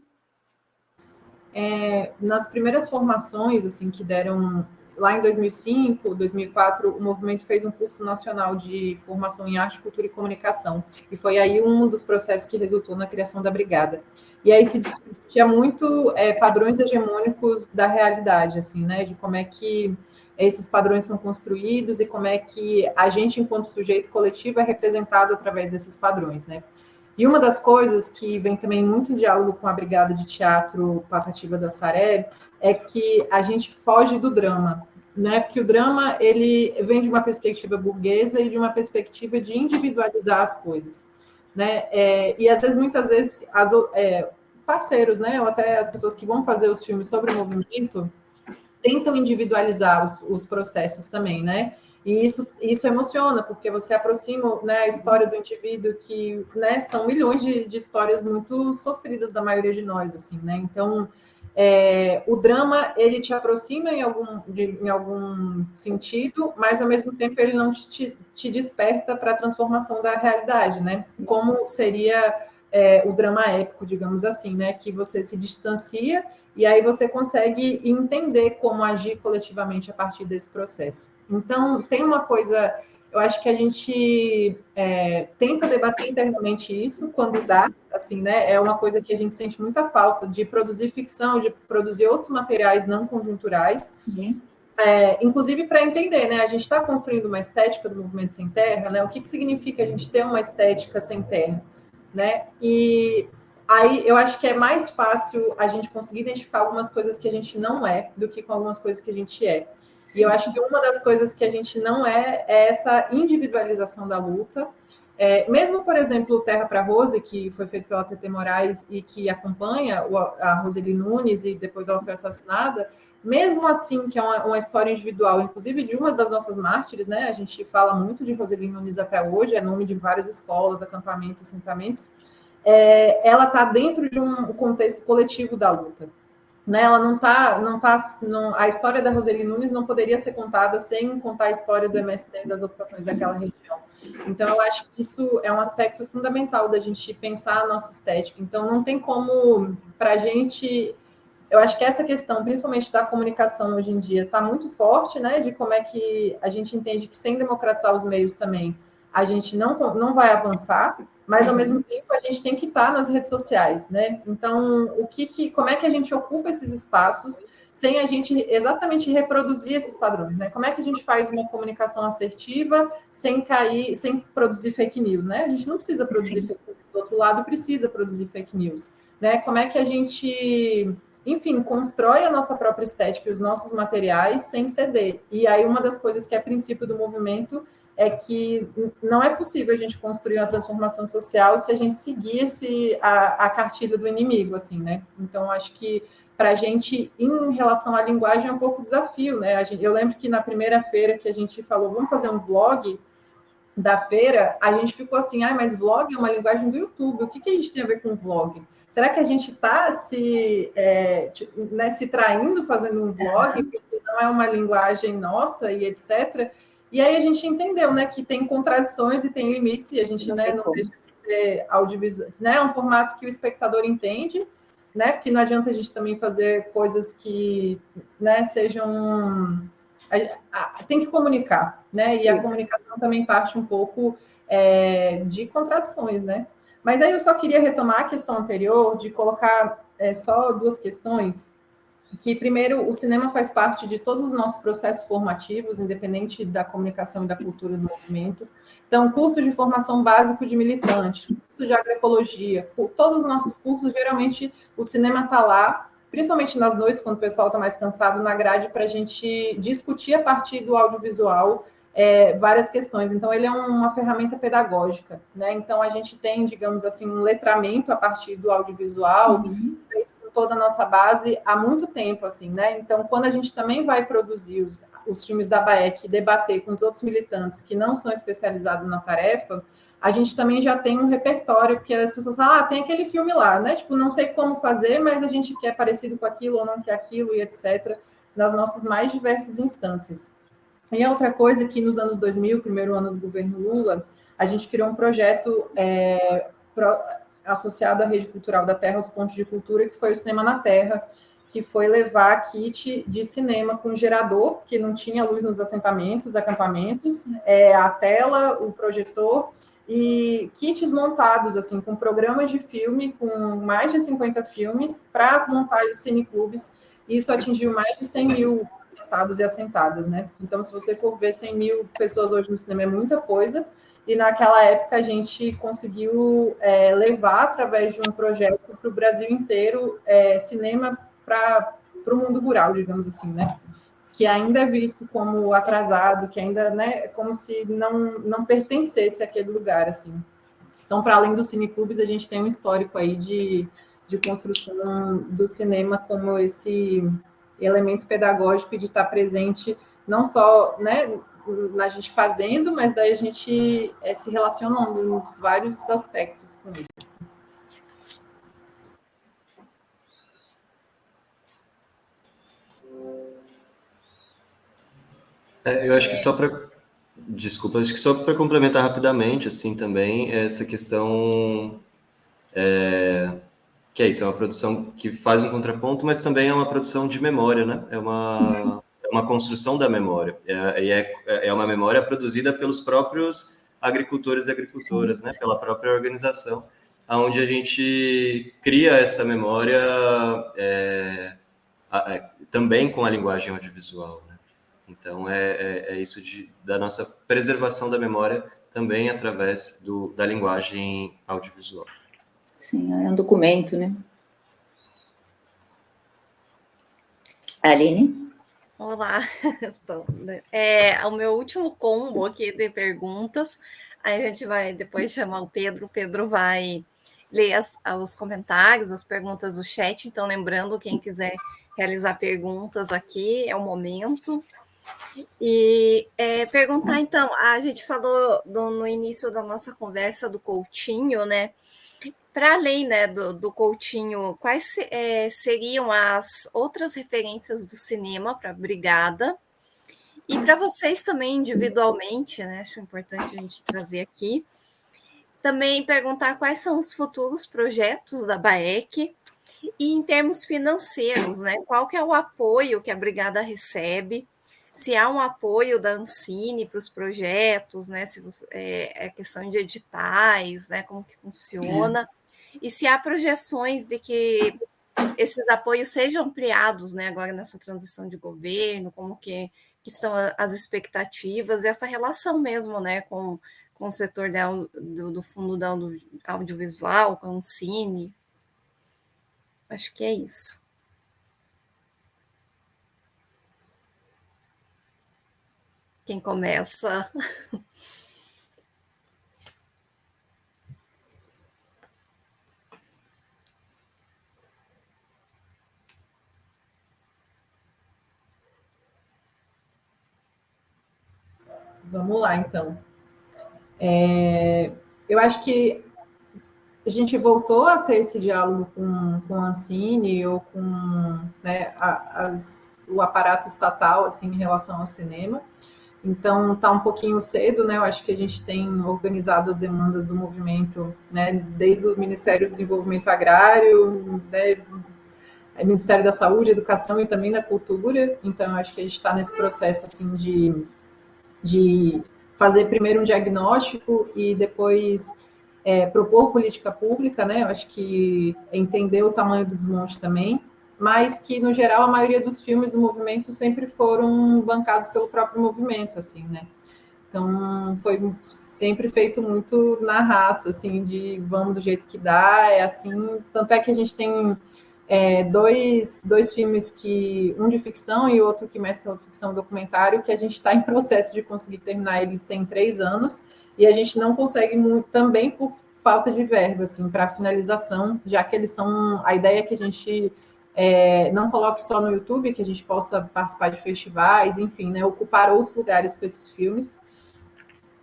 Nas primeiras formações, assim, que deram lá em 2005, 2004, o movimento fez um curso nacional de formação em arte, cultura e comunicação, e foi aí um dos processos que resultou na criação da brigada. E aí se discutia muito padrões hegemônicos da realidade, assim, né, de como é que esses padrões são construídos e como é que a gente, enquanto sujeito coletivo, é representado através desses padrões, né. E uma das coisas que vem também muito em diálogo com a Brigada de Teatro Patativa da Saré é que a gente foge do drama, né? Porque o drama, ele vem de uma perspectiva burguesa e de uma perspectiva de individualizar as coisas, né? E às vezes, muitas vezes, parceiros, né? Ou até as pessoas que vão fazer os filmes sobre o movimento tentam individualizar os processos também, né? E isso emociona, porque você aproxima, né, a história do indivíduo que, né, são milhões de histórias muito sofridas da maioria de nós, assim, né? Então, o drama, ele te aproxima em algum sentido, mas, ao mesmo tempo, ele não te desperta para a transformação da realidade, né? Como seria o drama épico, digamos assim, né? Que você se distancia e aí você consegue entender como agir coletivamente a partir desse processo. Então, tem uma coisa, eu acho que a gente tenta debater internamente isso quando dá, assim, né? É uma coisa que a gente sente muita falta de produzir ficção, de produzir outros materiais não conjunturais, inclusive para entender, né? A gente está construindo uma estética do movimento sem terra, né? O que significa a gente ter uma estética sem terra, né? E aí eu acho que é mais fácil a gente conseguir identificar algumas coisas que a gente não é do que com algumas coisas que a gente é. Sim. E eu acho que uma das coisas que a gente não é essa individualização da luta. Mesmo, por exemplo, o Terra para Rose, que foi feito pela TT Moraes e que acompanha a Roseli Nunes e depois ela foi assassinada, mesmo assim, que é uma história individual, inclusive de uma das nossas mártires, né? A gente fala muito de Roseli Nunes até hoje, é nome de várias escolas, acampamentos, assentamentos. Ela está dentro de um contexto coletivo da luta. Né, ela a história da Roseli Nunes não poderia ser contada sem contar a história do MST e das ocupações daquela região. Então, eu acho que isso é um aspecto fundamental da gente pensar a nossa estética. Então, não tem como, para a gente... Eu acho que essa questão, principalmente da comunicação hoje em dia, está muito forte, né, de como é que a gente entende que sem democratizar os meios também, a gente não vai avançar, mas, ao mesmo tempo, a gente tem que estar nas redes sociais, né? Então, como é que a gente ocupa esses espaços sem a gente exatamente reproduzir esses padrões, né? Como é que a gente faz uma comunicação assertiva sem produzir fake news, né? A gente não precisa produzir fake news, do outro lado precisa produzir fake news, né? Como é que a gente... Enfim, constrói a nossa própria estética e os nossos materiais sem ceder. E aí, uma das coisas que é princípio do movimento é que não é possível a gente construir uma transformação social se a gente seguir a cartilha do inimigo, assim, né? Então, acho que para a gente, em relação à linguagem, é um pouco desafio, né? Eu lembro que na primeira feira que a gente falou, vamos fazer um vlog da feira, a gente ficou assim, mas vlog é uma linguagem do YouTube, o que a gente tem a ver com vlog? Será que a gente está se traindo fazendo um vlog, porque não é uma linguagem nossa e etc., e aí a gente entendeu, né, que tem contradições e tem limites, e a gente, né, não deixa de ser audiovisual, né, é um formato que o espectador entende, né, porque não adianta a gente também fazer coisas que, né, sejam... tem que comunicar, né, e a comunicação também parte um pouco de contradições, né. Mas aí eu só queria retomar a questão anterior, de colocar só duas questões, que, primeiro, o cinema faz parte de todos os nossos processos formativos, independente da comunicação e da cultura do movimento. Então, curso de formação básico de militante, curso de agroecologia, todos os nossos cursos, geralmente, o cinema está lá principalmente nas noites, quando o pessoal está mais cansado, na grade para a gente discutir a partir do audiovisual várias questões. Então, ele é uma ferramenta pedagógica, né? Então, a gente tem, digamos assim, um letramento a partir do audiovisual, feito com toda a nossa base há muito tempo, assim, né? Então, quando a gente também vai produzir os filmes da BAEC e debater com os outros militantes que não são especializados na tarefa, a gente também já tem um repertório, porque as pessoas falam, tem aquele filme lá, né? Tipo, não sei como fazer, mas a gente quer parecido com aquilo ou não quer aquilo, e etc., nas nossas mais diversas instâncias. E a outra coisa que nos anos 2000, primeiro ano do governo Lula, a gente criou um projeto associado à Rede Cultural da Terra, aos Pontos de Cultura, que foi o Cinema na Terra, que foi levar kit de cinema com gerador, que não tinha luz nos acampamentos, a tela, o projetor, e kits montados, assim, com programas de filme, com mais de 50 filmes, para montar os cineclubes. Isso atingiu mais de 100 mil assentados e assentadas, né? Então, se você for ver 100 mil pessoas hoje no cinema, é muita coisa. E naquela época a gente conseguiu levar, através de um projeto para o Brasil inteiro, cinema para o mundo rural, digamos assim, né? Que ainda é visto como atrasado, que ainda, né, é como se não pertencesse àquele lugar, assim. Então, para além dos cineclubes, a gente tem um histórico aí de construção do cinema como esse elemento pedagógico e de estar presente não só, né, na gente fazendo, mas daí a gente se relacionando nos vários aspectos com ele. Assim. Eu acho que só para... Desculpa, acho que só para complementar rapidamente, assim, também, essa questão... que é isso, é uma produção que faz um contraponto, mas também é uma produção de memória, né? É uma construção da memória. É uma memória produzida pelos próprios agricultores e agricultoras, né? Pela própria organização, onde a gente cria essa memória também com a linguagem audiovisual, né? Então, é isso da nossa preservação da memória também através da linguagem audiovisual. Sim, é um documento, né? Aline? Olá, o meu último combo aqui de perguntas, aí a gente vai depois chamar o Pedro vai ler os comentários, as perguntas do chat, então lembrando, quem quiser realizar perguntas aqui, é o momento. E perguntar, então, a gente falou no início da nossa conversa do Coutinho, né? Para além, né, do Coutinho, quais seriam as outras referências do cinema para a Brigada? E para vocês também, individualmente, né? Acho importante a gente trazer aqui. Também perguntar quais são os futuros projetos da BAEC e, em termos financeiros, né? Qual que é o apoio que a Brigada recebe? Se há um apoio da Ancine para os projetos, né? Se é questão de editais, né? Como que funciona? E se há projeções de que esses apoios sejam ampliados, né, agora nessa transição de governo, como que estão as expectativas e essa relação mesmo, né, com o setor do fundo da audiovisual, com o Cine. Acho que é isso. Quem começa? Vamos lá, então. Eu acho que a gente voltou a ter esse diálogo com a Ancine ou com, né, o aparato estatal assim, em relação ao cinema. Então, está um pouquinho cedo, né? Eu acho que a gente tem organizado as demandas do movimento, né, desde o Ministério do Desenvolvimento Agrário, né, Ministério da Saúde, Educação e também da Cultura. Então, acho que a gente está nesse processo assim de fazer primeiro um diagnóstico e depois propor política pública, né? Eu acho que entender o tamanho do desmonte também, mas que, no geral, a maioria dos filmes do movimento sempre foram bancados pelo próprio movimento, assim, né? Então, foi sempre feito muito na raça, assim, de vamos do jeito que dá, é assim. Tanto é que a gente tem dois filmes, um de ficção e outro que mescla ficção e documentário, que a gente está em processo de conseguir terminar, eles têm 3 anos, e a gente não consegue muito, também por falta de verba, assim, para finalização, já que eles são... A ideia é que a gente não coloque só no YouTube, que a gente possa participar de festivais, enfim, né, ocupar outros lugares com esses filmes.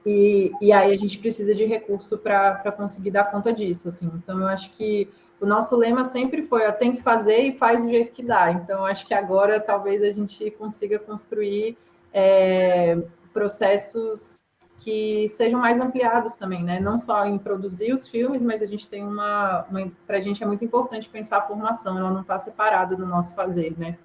E aí a gente precisa de recurso para conseguir dar conta disso, assim. Então, eu acho que o nosso lema sempre foi, tem que fazer e faz do jeito que dá. Então, eu acho que agora talvez a gente consiga construir processos que sejam mais ampliados também, né? Não só em produzir os filmes, mas a gente tem para a gente é muito importante pensar a formação, ela não está separada do nosso fazer, né?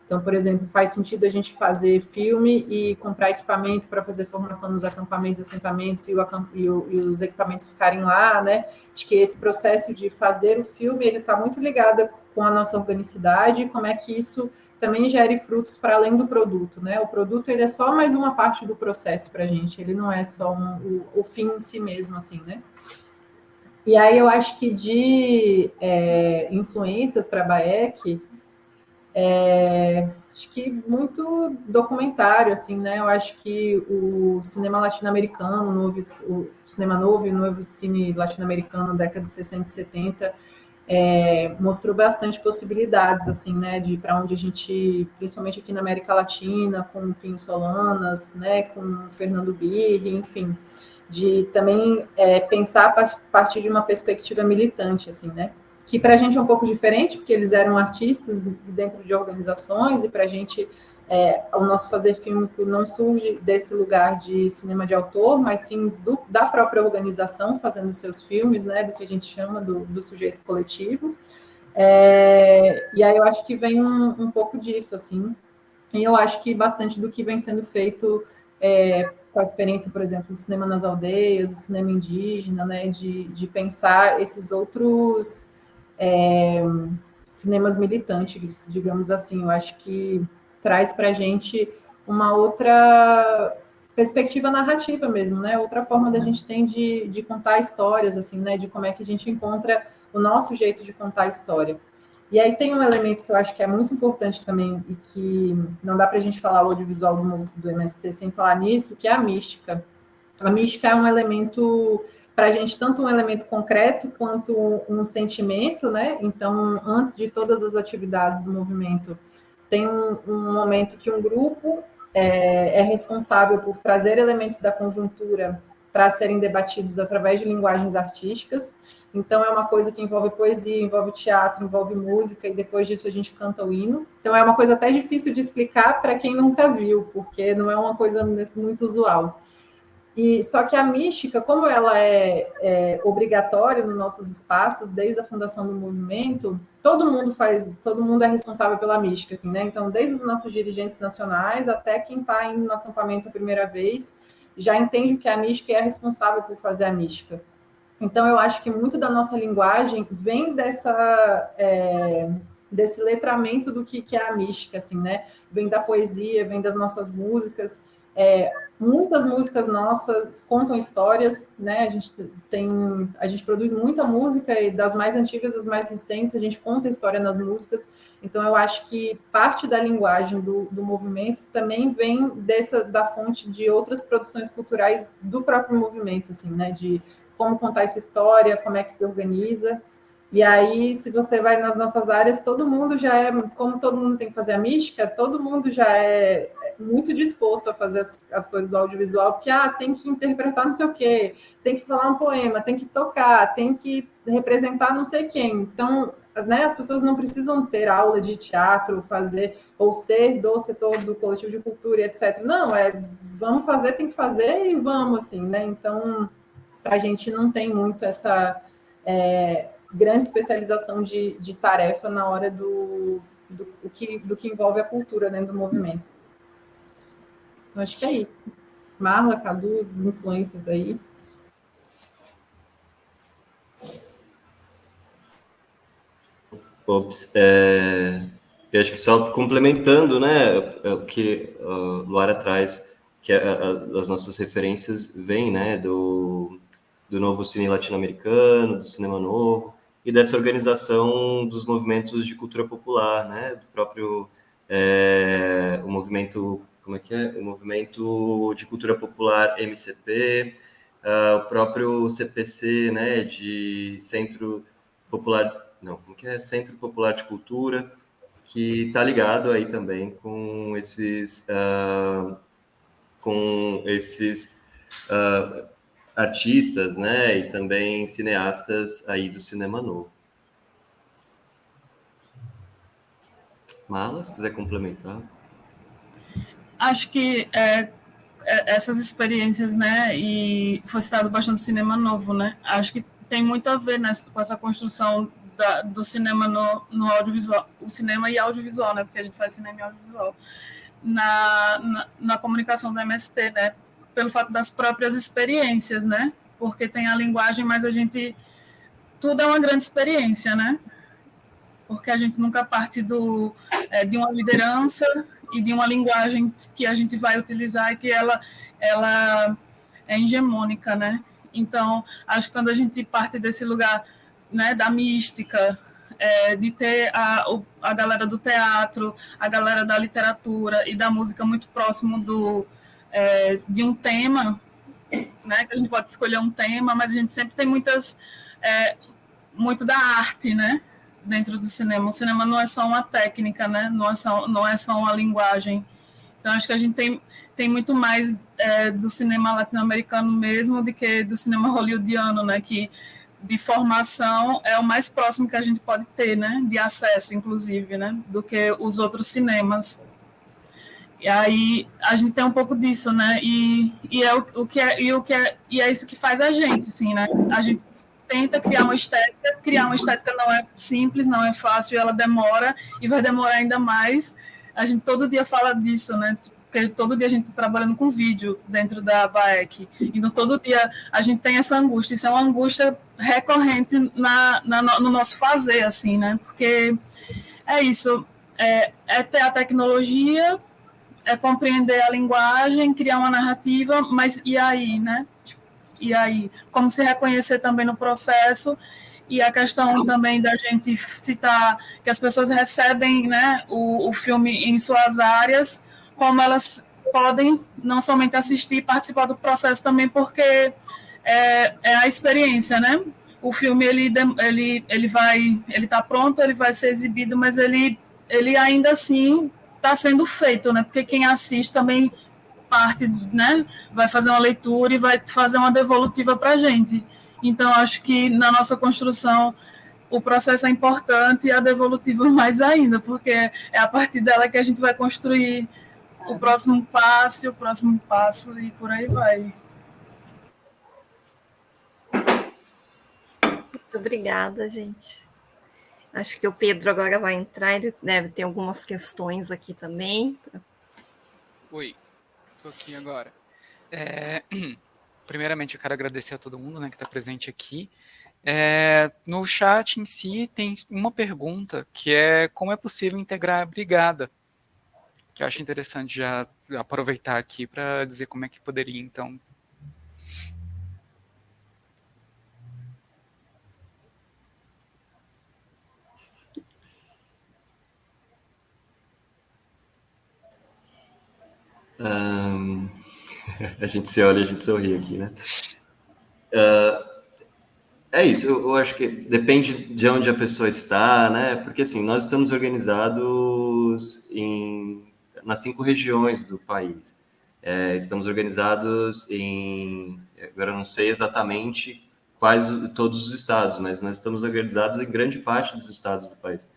Então, por exemplo, faz sentido a gente fazer filme e comprar equipamento para fazer formação nos acampamentos, assentamentos e os equipamentos ficarem lá, né? Acho que esse processo de fazer o filme, ele está muito ligado com a nossa organicidade, como é que isso também gere frutos para além do produto, né? O produto, ele é só mais uma parte do processo para a gente, ele não é só o fim em si mesmo, assim, né? E aí eu acho que de influências para a BAEC, acho que muito documentário, assim, né? Eu acho que o cinema latino-americano, o cinema novo e o novo cine latino-americano da década de 60 e 70 mostrou bastante possibilidades, assim, né? De para onde a gente, principalmente aqui na América Latina, com o Pinho Solanas, né? Com o Fernando Birri, enfim, de também pensar a partir de uma perspectiva militante, assim, né? Que para a gente é um pouco diferente, porque eles eram artistas dentro de organizações, e para a gente, o nosso fazer filme não surge desse lugar de cinema de autor, mas sim da própria organização fazendo seus filmes, né, do que a gente chama do sujeito coletivo. E aí eu acho que vem um pouco disso, assim, e eu acho que bastante do que vem sendo feito com a experiência, por exemplo, do cinema nas aldeias, do cinema indígena, né, de pensar esses outros cinemas militantes, digamos assim. Eu acho que traz para a gente uma outra perspectiva narrativa mesmo, né? Outra forma da gente tem de contar histórias, assim, né? De como é que a gente encontra o nosso jeito de contar a história. E aí tem um elemento que eu acho que é muito importante também e que não dá para a gente falar o audiovisual do MST sem falar nisso, que é a mística. A mística é um elemento, para a gente, tanto um elemento concreto quanto um sentimento, né? Então, antes de todas as atividades do movimento, tem um momento que um grupo é responsável por trazer elementos da conjuntura para serem debatidos através de linguagens artísticas. Então, é uma coisa que envolve poesia, envolve teatro, envolve música, e depois disso a gente canta o hino. Então, é uma coisa até difícil de explicar para quem nunca viu, porque não é uma coisa muito usual. Só que a mística, como ela é obrigatória nos nossos espaços, desde a fundação do movimento, todo mundo é responsável pela mística, assim, né? Então, desde os nossos dirigentes nacionais até quem está indo no acampamento a primeira vez, já entende o que é a mística e é responsável por fazer a mística. Então, eu acho que muito da nossa linguagem vem desse letramento do que é a mística, assim, né? Vem da poesia, vem das nossas músicas. Muitas músicas nossas contam histórias, né? A gente produz muita música, e das mais antigas às mais recentes, a gente conta história nas músicas. Então, eu acho que parte da linguagem do movimento também vem da fonte de outras produções culturais do próprio movimento, assim, né? De como contar essa história, como é que se organiza. E aí, se você vai nas nossas áreas, todo mundo já como todo mundo tem que fazer a mística, todo mundo já é muito disposto a fazer as coisas do audiovisual, porque tem que interpretar não sei o quê, tem que falar um poema, tem que tocar, tem que representar não sei quem. Então, né, as pessoas não precisam ter aula de teatro, ou ser do setor do coletivo de cultura, etc. Não, vamos fazer, tem que fazer e vamos, assim, né? Então, a gente não tem muito essa grande especialização de tarefa na hora do que envolve a cultura dentro do movimento. Então, acho que é isso. Marla, Cadu, as influências aí. Ops, eu acho que só complementando, né, o que a Luara traz, que as nossas referências vêm, né, do novo cine latino-americano, do cinema novo, e dessa organização dos movimentos de cultura popular, né? Do próprio o movimento, como é que é? O movimento de cultura popular MCP, o próprio CPC, né? De Centro Popular, não, como que é? Centro Popular de Cultura, que está ligado aí também com esses artistas, né, e também cineastas aí do cinema novo. Marla, se quiser complementar. Acho que essas experiências, né, e foi citado bastante cinema novo, né, acho que tem muito a ver, né, com essa construção do cinema no audiovisual, o cinema e audiovisual, né, porque a gente faz cinema e audiovisual, na comunicação do MST, né, pelo fato das próprias experiências, né, porque tem a linguagem, mas tudo é uma grande experiência, né, porque a gente nunca parte de uma liderança e de uma linguagem que a gente vai utilizar e que ela é hegemônica, né? Então, acho que quando a gente parte desse lugar, né, da mística, de ter a galera do teatro, a galera da literatura e da música muito próximo de um tema, né, que a gente pode escolher um tema, mas a gente sempre tem muito da arte, né, dentro do cinema. O cinema não é só uma técnica, né, não é só uma linguagem. Então, acho que a gente tem muito mais do cinema latino-americano mesmo do que do cinema hollywoodiano, né, que de formação é o mais próximo que a gente pode ter, né, de acesso, inclusive, né, do que os outros cinemas. E aí a gente tem um pouco disso, né, e é isso que faz a gente, assim, né, a gente tenta criar uma estética não é simples, não é fácil, ela demora e vai demorar ainda mais. A gente todo dia fala disso, né? Porque todo dia a gente está trabalhando com vídeo dentro da BAEC. Então, todo dia a gente tem essa angústia. Isso é uma angústia recorrente no nosso fazer, assim, né? Porque é isso. É ter a tecnologia, é compreender a linguagem, criar uma narrativa, mas e aí, né? E aí, como se reconhecer também no processo, e a questão também da gente citar que as pessoas recebem, né, o filme em suas áreas, como elas podem não somente assistir e participar do processo também, porque é a experiência, né? O filme ele está pronto, ele vai ser exibido, mas ele ainda assim está sendo feito, né? Porque quem assiste também parte, né, vai fazer uma leitura e vai fazer uma devolutiva para a gente. Então, acho que na nossa construção o processo é importante e a devolutiva mais ainda, porque é a partir dela que a gente vai construir o próximo passo e por aí vai. Muito obrigada, gente. Acho que o Pedro agora vai entrar, ele deve ter algumas questões aqui também. Oi, estou aqui agora. Primeiramente, eu quero agradecer a todo mundo, né, que está presente aqui. No chat em si tem uma pergunta que é como é possível integrar a brigada, que eu acho interessante já aproveitar aqui para dizer como é que poderia, então. A gente se olha, a gente sorri aqui, né? É isso, eu acho que depende de onde a pessoa está, né? Porque, assim, nós estamos organizados nas 5 regiões do país. Estamos organizados agora eu não sei exatamente todos os estados, mas nós estamos organizados em grande parte dos estados do país.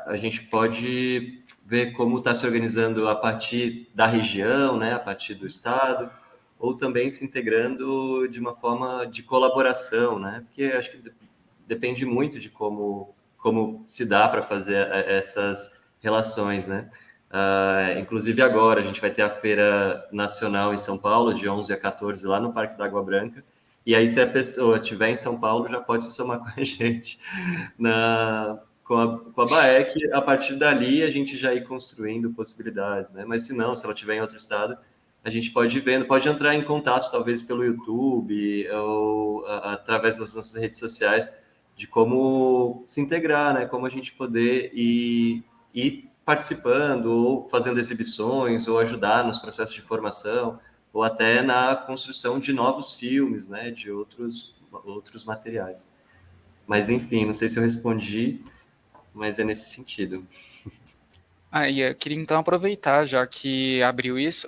A gente pode ver como está se organizando a partir da região, né? A partir do estado, ou também se integrando de uma forma de colaboração, né? Porque acho que depende muito de como se dá para fazer essas relações, né? Inclusive agora a gente vai ter a Feira Nacional em São Paulo, de 11 a 14, lá no Parque da Água Branca, e aí se a pessoa estiver em São Paulo, já pode se somar com a gente com a BAEC. A partir dali a gente já ir construindo possibilidades, né? Mas se não, se ela estiver em outro estado, a gente pode ir vendo, pode entrar em contato talvez pelo YouTube ou através das nossas redes sociais, de como se integrar, né? Como a gente poder ir participando, ou fazendo exibições, ou ajudar nos processos de formação, ou até na construção de novos filmes, né? De outros materiais. Mas, enfim, não sei se eu respondi, mas é nesse sentido. Eu queria então aproveitar, já que abriu isso,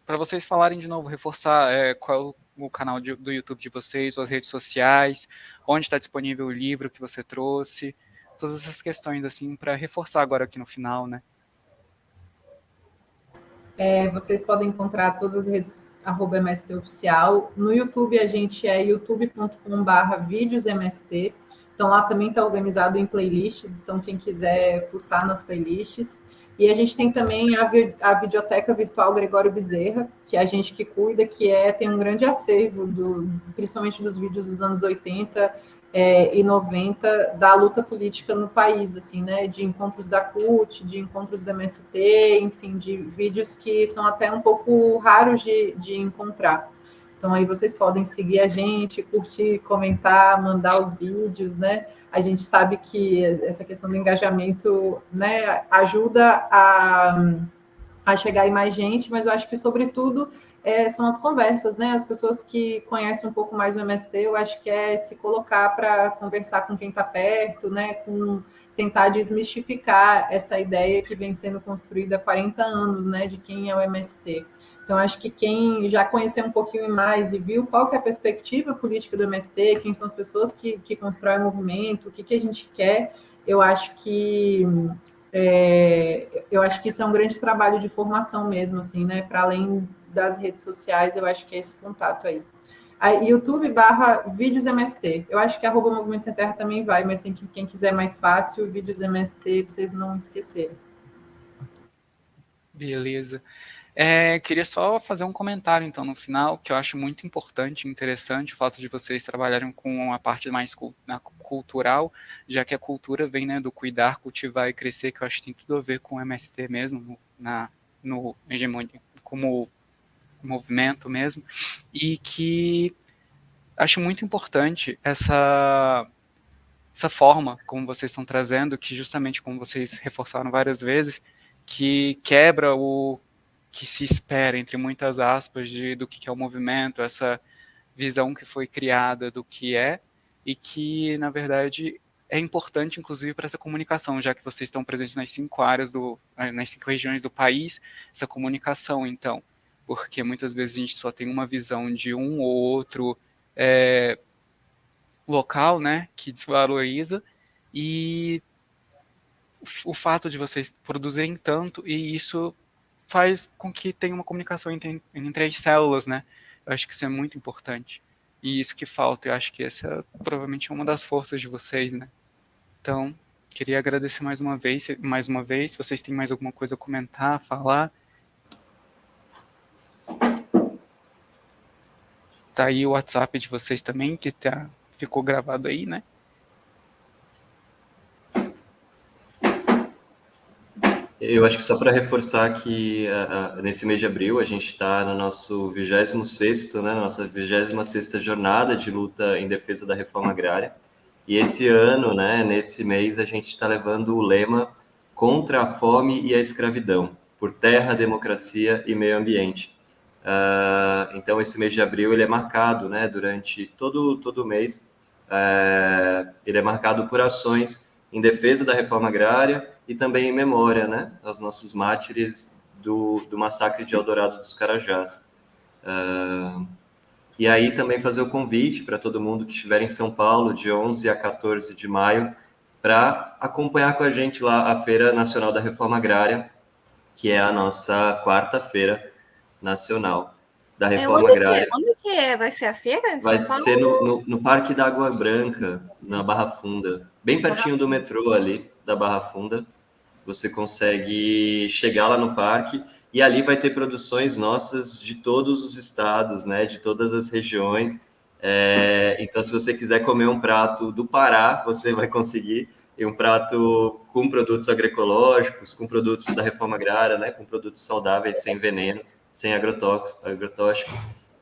para vocês falarem de novo, reforçar qual é o canal do YouTube de vocês, suas redes sociais, onde está disponível o livro que você trouxe, todas essas questões, assim, para reforçar agora aqui no final, né? Vocês podem encontrar todas as redes @mstoficial. No YouTube a gente é youtube.com/vídeosmst. Então lá também está organizado em playlists, então quem quiser fuçar nas playlists. E a gente tem também a Videoteca Virtual Gregório Bezerra, que é a gente que cuida, tem um grande acervo, principalmente dos vídeos dos anos 80 e 90, da luta política no país, assim, né? De encontros da CUT, de encontros do MST, enfim, de vídeos que são até um pouco raros de encontrar. Então, aí vocês podem seguir a gente, curtir, comentar, mandar os vídeos, né? A gente sabe que essa questão do engajamento, né, ajuda a chegar em mais gente, mas eu acho que, sobretudo, são as conversas, né? As pessoas que conhecem um pouco mais o MST, eu acho que é se colocar para conversar com quem está perto, né? Com tentar desmistificar essa ideia que vem sendo construída há 40 anos, né? De quem é o MST. Então, acho que quem já conheceu um pouquinho mais e viu qual que é a perspectiva política do MST, quem são as pessoas que constroem o movimento, o que a gente quer, eu acho que isso é um grande trabalho de formação mesmo, assim, né? Para além das redes sociais, eu acho que é esse contato aí. YouTube/vídeosmst. Eu acho que @Movimento Sem Terra também vai, mas assim, quem quiser mais fácil, vídeosmst, para vocês não esquecerem. Beleza. Queria só fazer um comentário, então, no final, que eu acho muito importante e interessante o fato de vocês trabalharem com a parte mais cultural, já que a cultura vem, né, do cuidar, cultivar e crescer, que eu acho que tem tudo a ver com o MST mesmo, no hegemonia, como movimento mesmo, e que acho muito importante essa forma como vocês estão trazendo, que justamente como vocês reforçaram várias vezes, que quebra o que se espera, entre muitas aspas, do que é o movimento, essa visão que foi criada do que é, e que, na verdade, é importante, inclusive, para essa comunicação, já que vocês estão presentes nas 5 áreas, nas 5 regiões do país, essa comunicação, então, porque muitas vezes a gente só tem uma visão de um ou outro local, né, que desvaloriza, e o fato de vocês produzirem tanto, e isso faz com que tenha uma comunicação entre as células, né? Eu acho que isso é muito importante. E isso que falta, eu acho que essa provavelmente é uma das forças de vocês, né? Então, queria agradecer mais uma vez, se vocês têm mais alguma coisa a comentar, falar. Tá aí o WhatsApp de vocês também, que ficou gravado aí, né? Eu acho que só para reforçar que nesse mês de abril a gente está no nosso 26º, né, na nossa 26ª jornada de luta em defesa da reforma agrária. E esse ano, né, nesse mês, a gente está levando o lema Contra a Fome e a Escravidão, por Terra, Democracia e Meio Ambiente. Então, esse mês de abril ele é marcado, né, durante todo o mês, ele é marcado por ações em defesa da reforma agrária e também em memória, né, aos nossos mártires do massacre de Eldorado dos Carajás. E aí também fazer o convite para todo mundo que estiver em São Paulo, de 11 a 14 de maio, para acompanhar com a gente lá a Feira Nacional da Reforma Agrária, que é a nossa 4ª Feira Nacional da Reforma Agrária. Onde que é? Vai ser a feira? Vai ser no Parque da Água Branca, na Barra Funda, bem pertinho do metrô ali, da Barra Funda. Você consegue chegar lá no parque e ali vai ter produções nossas de todos os estados, né, de todas as regiões. Então, se você quiser comer um prato do Pará, você vai conseguir, e um prato com produtos agroecológicos, com produtos da reforma agrária, né, com produtos saudáveis, sem veneno, sem agrotóxico,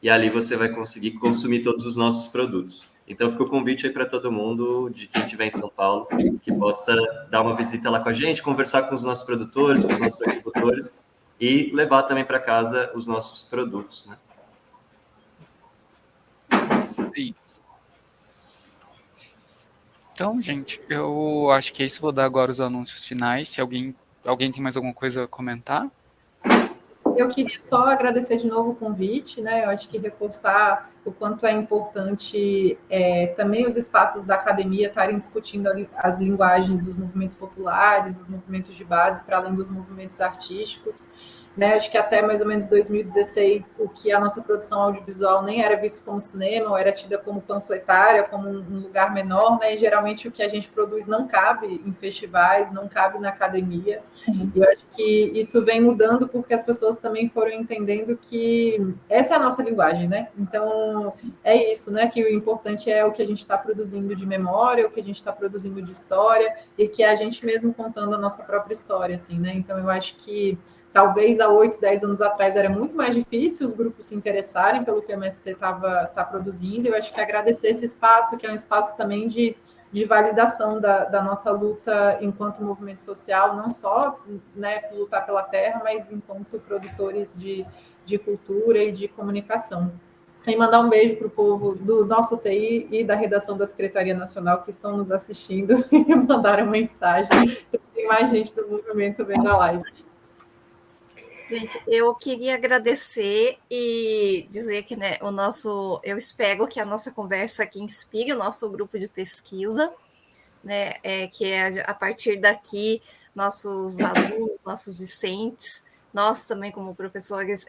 e ali você vai conseguir consumir todos os nossos produtos. Então, fica o convite aí para todo mundo, de quem estiver em São Paulo, que possa dar uma visita lá com a gente, conversar com os nossos produtores, com os nossos agricultores, e levar também para casa os nossos produtos, né? Sim. Então, gente, eu acho que é isso. Vou dar agora os anúncios finais. Se alguém tem mais alguma coisa a comentar? Eu queria só agradecer de novo o convite, né? Eu acho que reforçar o quanto é importante também os espaços da academia estarem discutindo as linguagens dos movimentos populares, dos movimentos de base, para além dos movimentos artísticos. Né? Acho que até mais ou menos 2016, o que a nossa produção audiovisual nem era visto como cinema, ou era tida como panfletária, como um lugar menor, né? E geralmente o que a gente produz não cabe em festivais, não cabe na academia. E eu acho que isso vem mudando porque as pessoas também foram entendendo que essa é a nossa linguagem, né? Então, é isso, né? Que o importante é o que a gente está produzindo de memória, o que a gente está produzindo de história, e que é a gente mesmo contando a nossa própria história, assim, né? Então, eu acho que talvez há 8, 10 anos atrás era muito mais difícil os grupos se interessarem pelo que o MST tá produzindo. Eu acho que agradecer esse espaço, que é um espaço também de validação da nossa luta enquanto movimento social, não só, né, lutar pela terra, mas enquanto produtores de cultura e de comunicação. E mandar um beijo para o povo do nosso TI e da redação da Secretaria Nacional que estão nos assistindo e mandaram mensagem. Tem mais gente do movimento vendo a live. Gente, eu queria agradecer e dizer que, né, eu espero que a nossa conversa aqui inspire o nosso grupo de pesquisa, né, que é a partir daqui nossos alunos, nossos discentes, nós também como professores,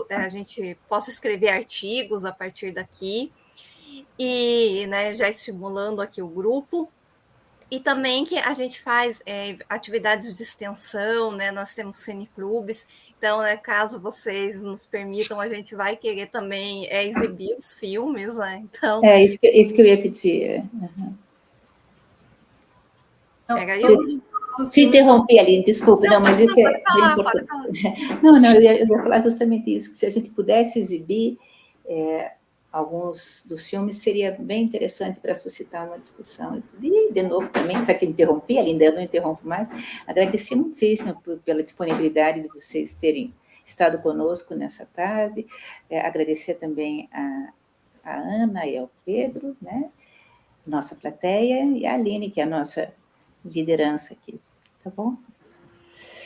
a gente possa escrever artigos a partir daqui e, né, já estimulando aqui o grupo. E também que a gente faz atividades de extensão, né? Nós temos cineclubes, então, né, caso vocês nos permitam, a gente vai querer também exibir os filmes, né? Então, isso que eu ia pedir. Uhum. Te interrompi, Aline, desculpe, não, mas isso é importante. Não, eu ia falar justamente isso, que se a gente pudesse exibir alguns dos filmes, seria bem interessante para suscitar uma discussão. E, de novo, também, já que interrompi, Aline, eu não interrompo mais, agradecer muitíssimo pela disponibilidade de vocês terem estado conosco nessa tarde, agradecer também a Ana e ao Pedro, né, nossa plateia, e a Aline, que é a nossa liderança aqui, tá bom?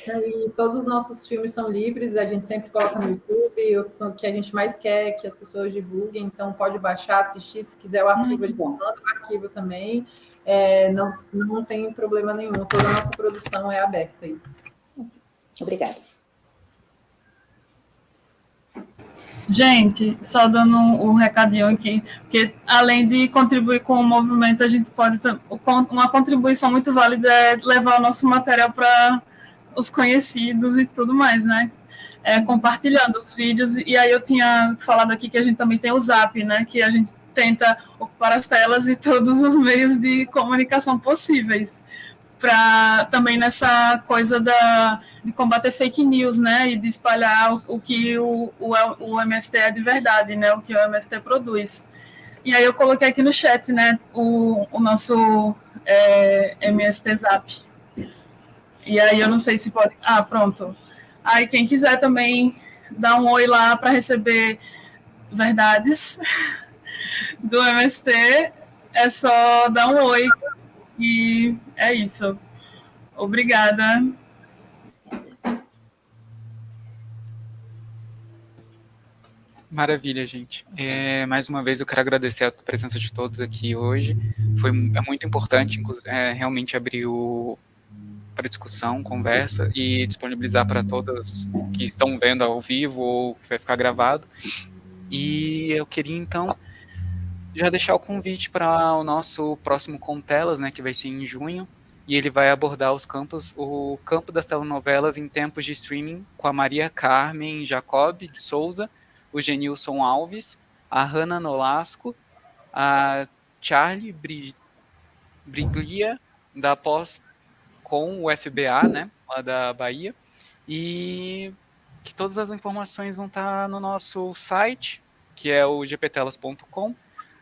E todos os nossos filmes são livres, a gente sempre coloca no YouTube, o que a gente mais quer é que as pessoas divulguem, então pode baixar, assistir, se quiser o arquivo, a gente manda o arquivo também, não tem problema nenhum, toda a nossa produção é aberta aí. Obrigada. Gente, só dando um recadinho aqui, porque além de contribuir com o movimento, a gente pode, uma contribuição muito válida é levar o nosso material para os conhecidos e tudo mais, né? Compartilhando os vídeos, e aí eu tinha falado aqui que a gente também tem o Zap, né? Que a gente tenta ocupar as telas e todos os meios de comunicação possíveis, para também nessa coisa de combater fake news, né, e de espalhar o que o MST é de verdade, né, o que o MST produz. E aí eu coloquei aqui no chat, né, o nosso MST Zap. E aí eu não sei se pode... Ah, pronto. Aí quem quiser também dar um oi lá para receber verdades do MST, é só dar um oi. E é isso. Obrigada. Maravilha, gente. Mais uma vez eu quero agradecer a presença de todos aqui hoje. É muito importante, realmente abrir para discussão, conversa e disponibilizar para todos que estão vendo ao vivo ou que vai ficar gravado. E eu queria, então, já deixar o convite para o nosso próximo Contelas, né, que vai ser em junho, e ele vai abordar o campo das telenovelas em tempos de streaming com a Maria Carmen Jacob de Souza, o Genilson Alves, a Hanna Nolasco, a Charlie Briglia, da Pós com o FBA, né, lá da Bahia, e que todas as informações vão estar no nosso site, que é o gptelas.com.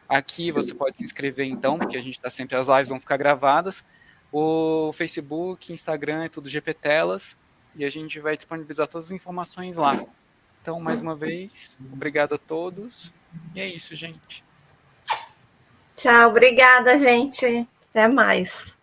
Aqui você pode se inscrever então, porque a gente está sempre, as lives vão ficar gravadas. O Facebook, Instagram é tudo GPTelas, e a gente vai disponibilizar todas as informações lá. Então, mais uma vez, obrigado a todos. E é isso, gente. Tchau, obrigada, gente. Até mais.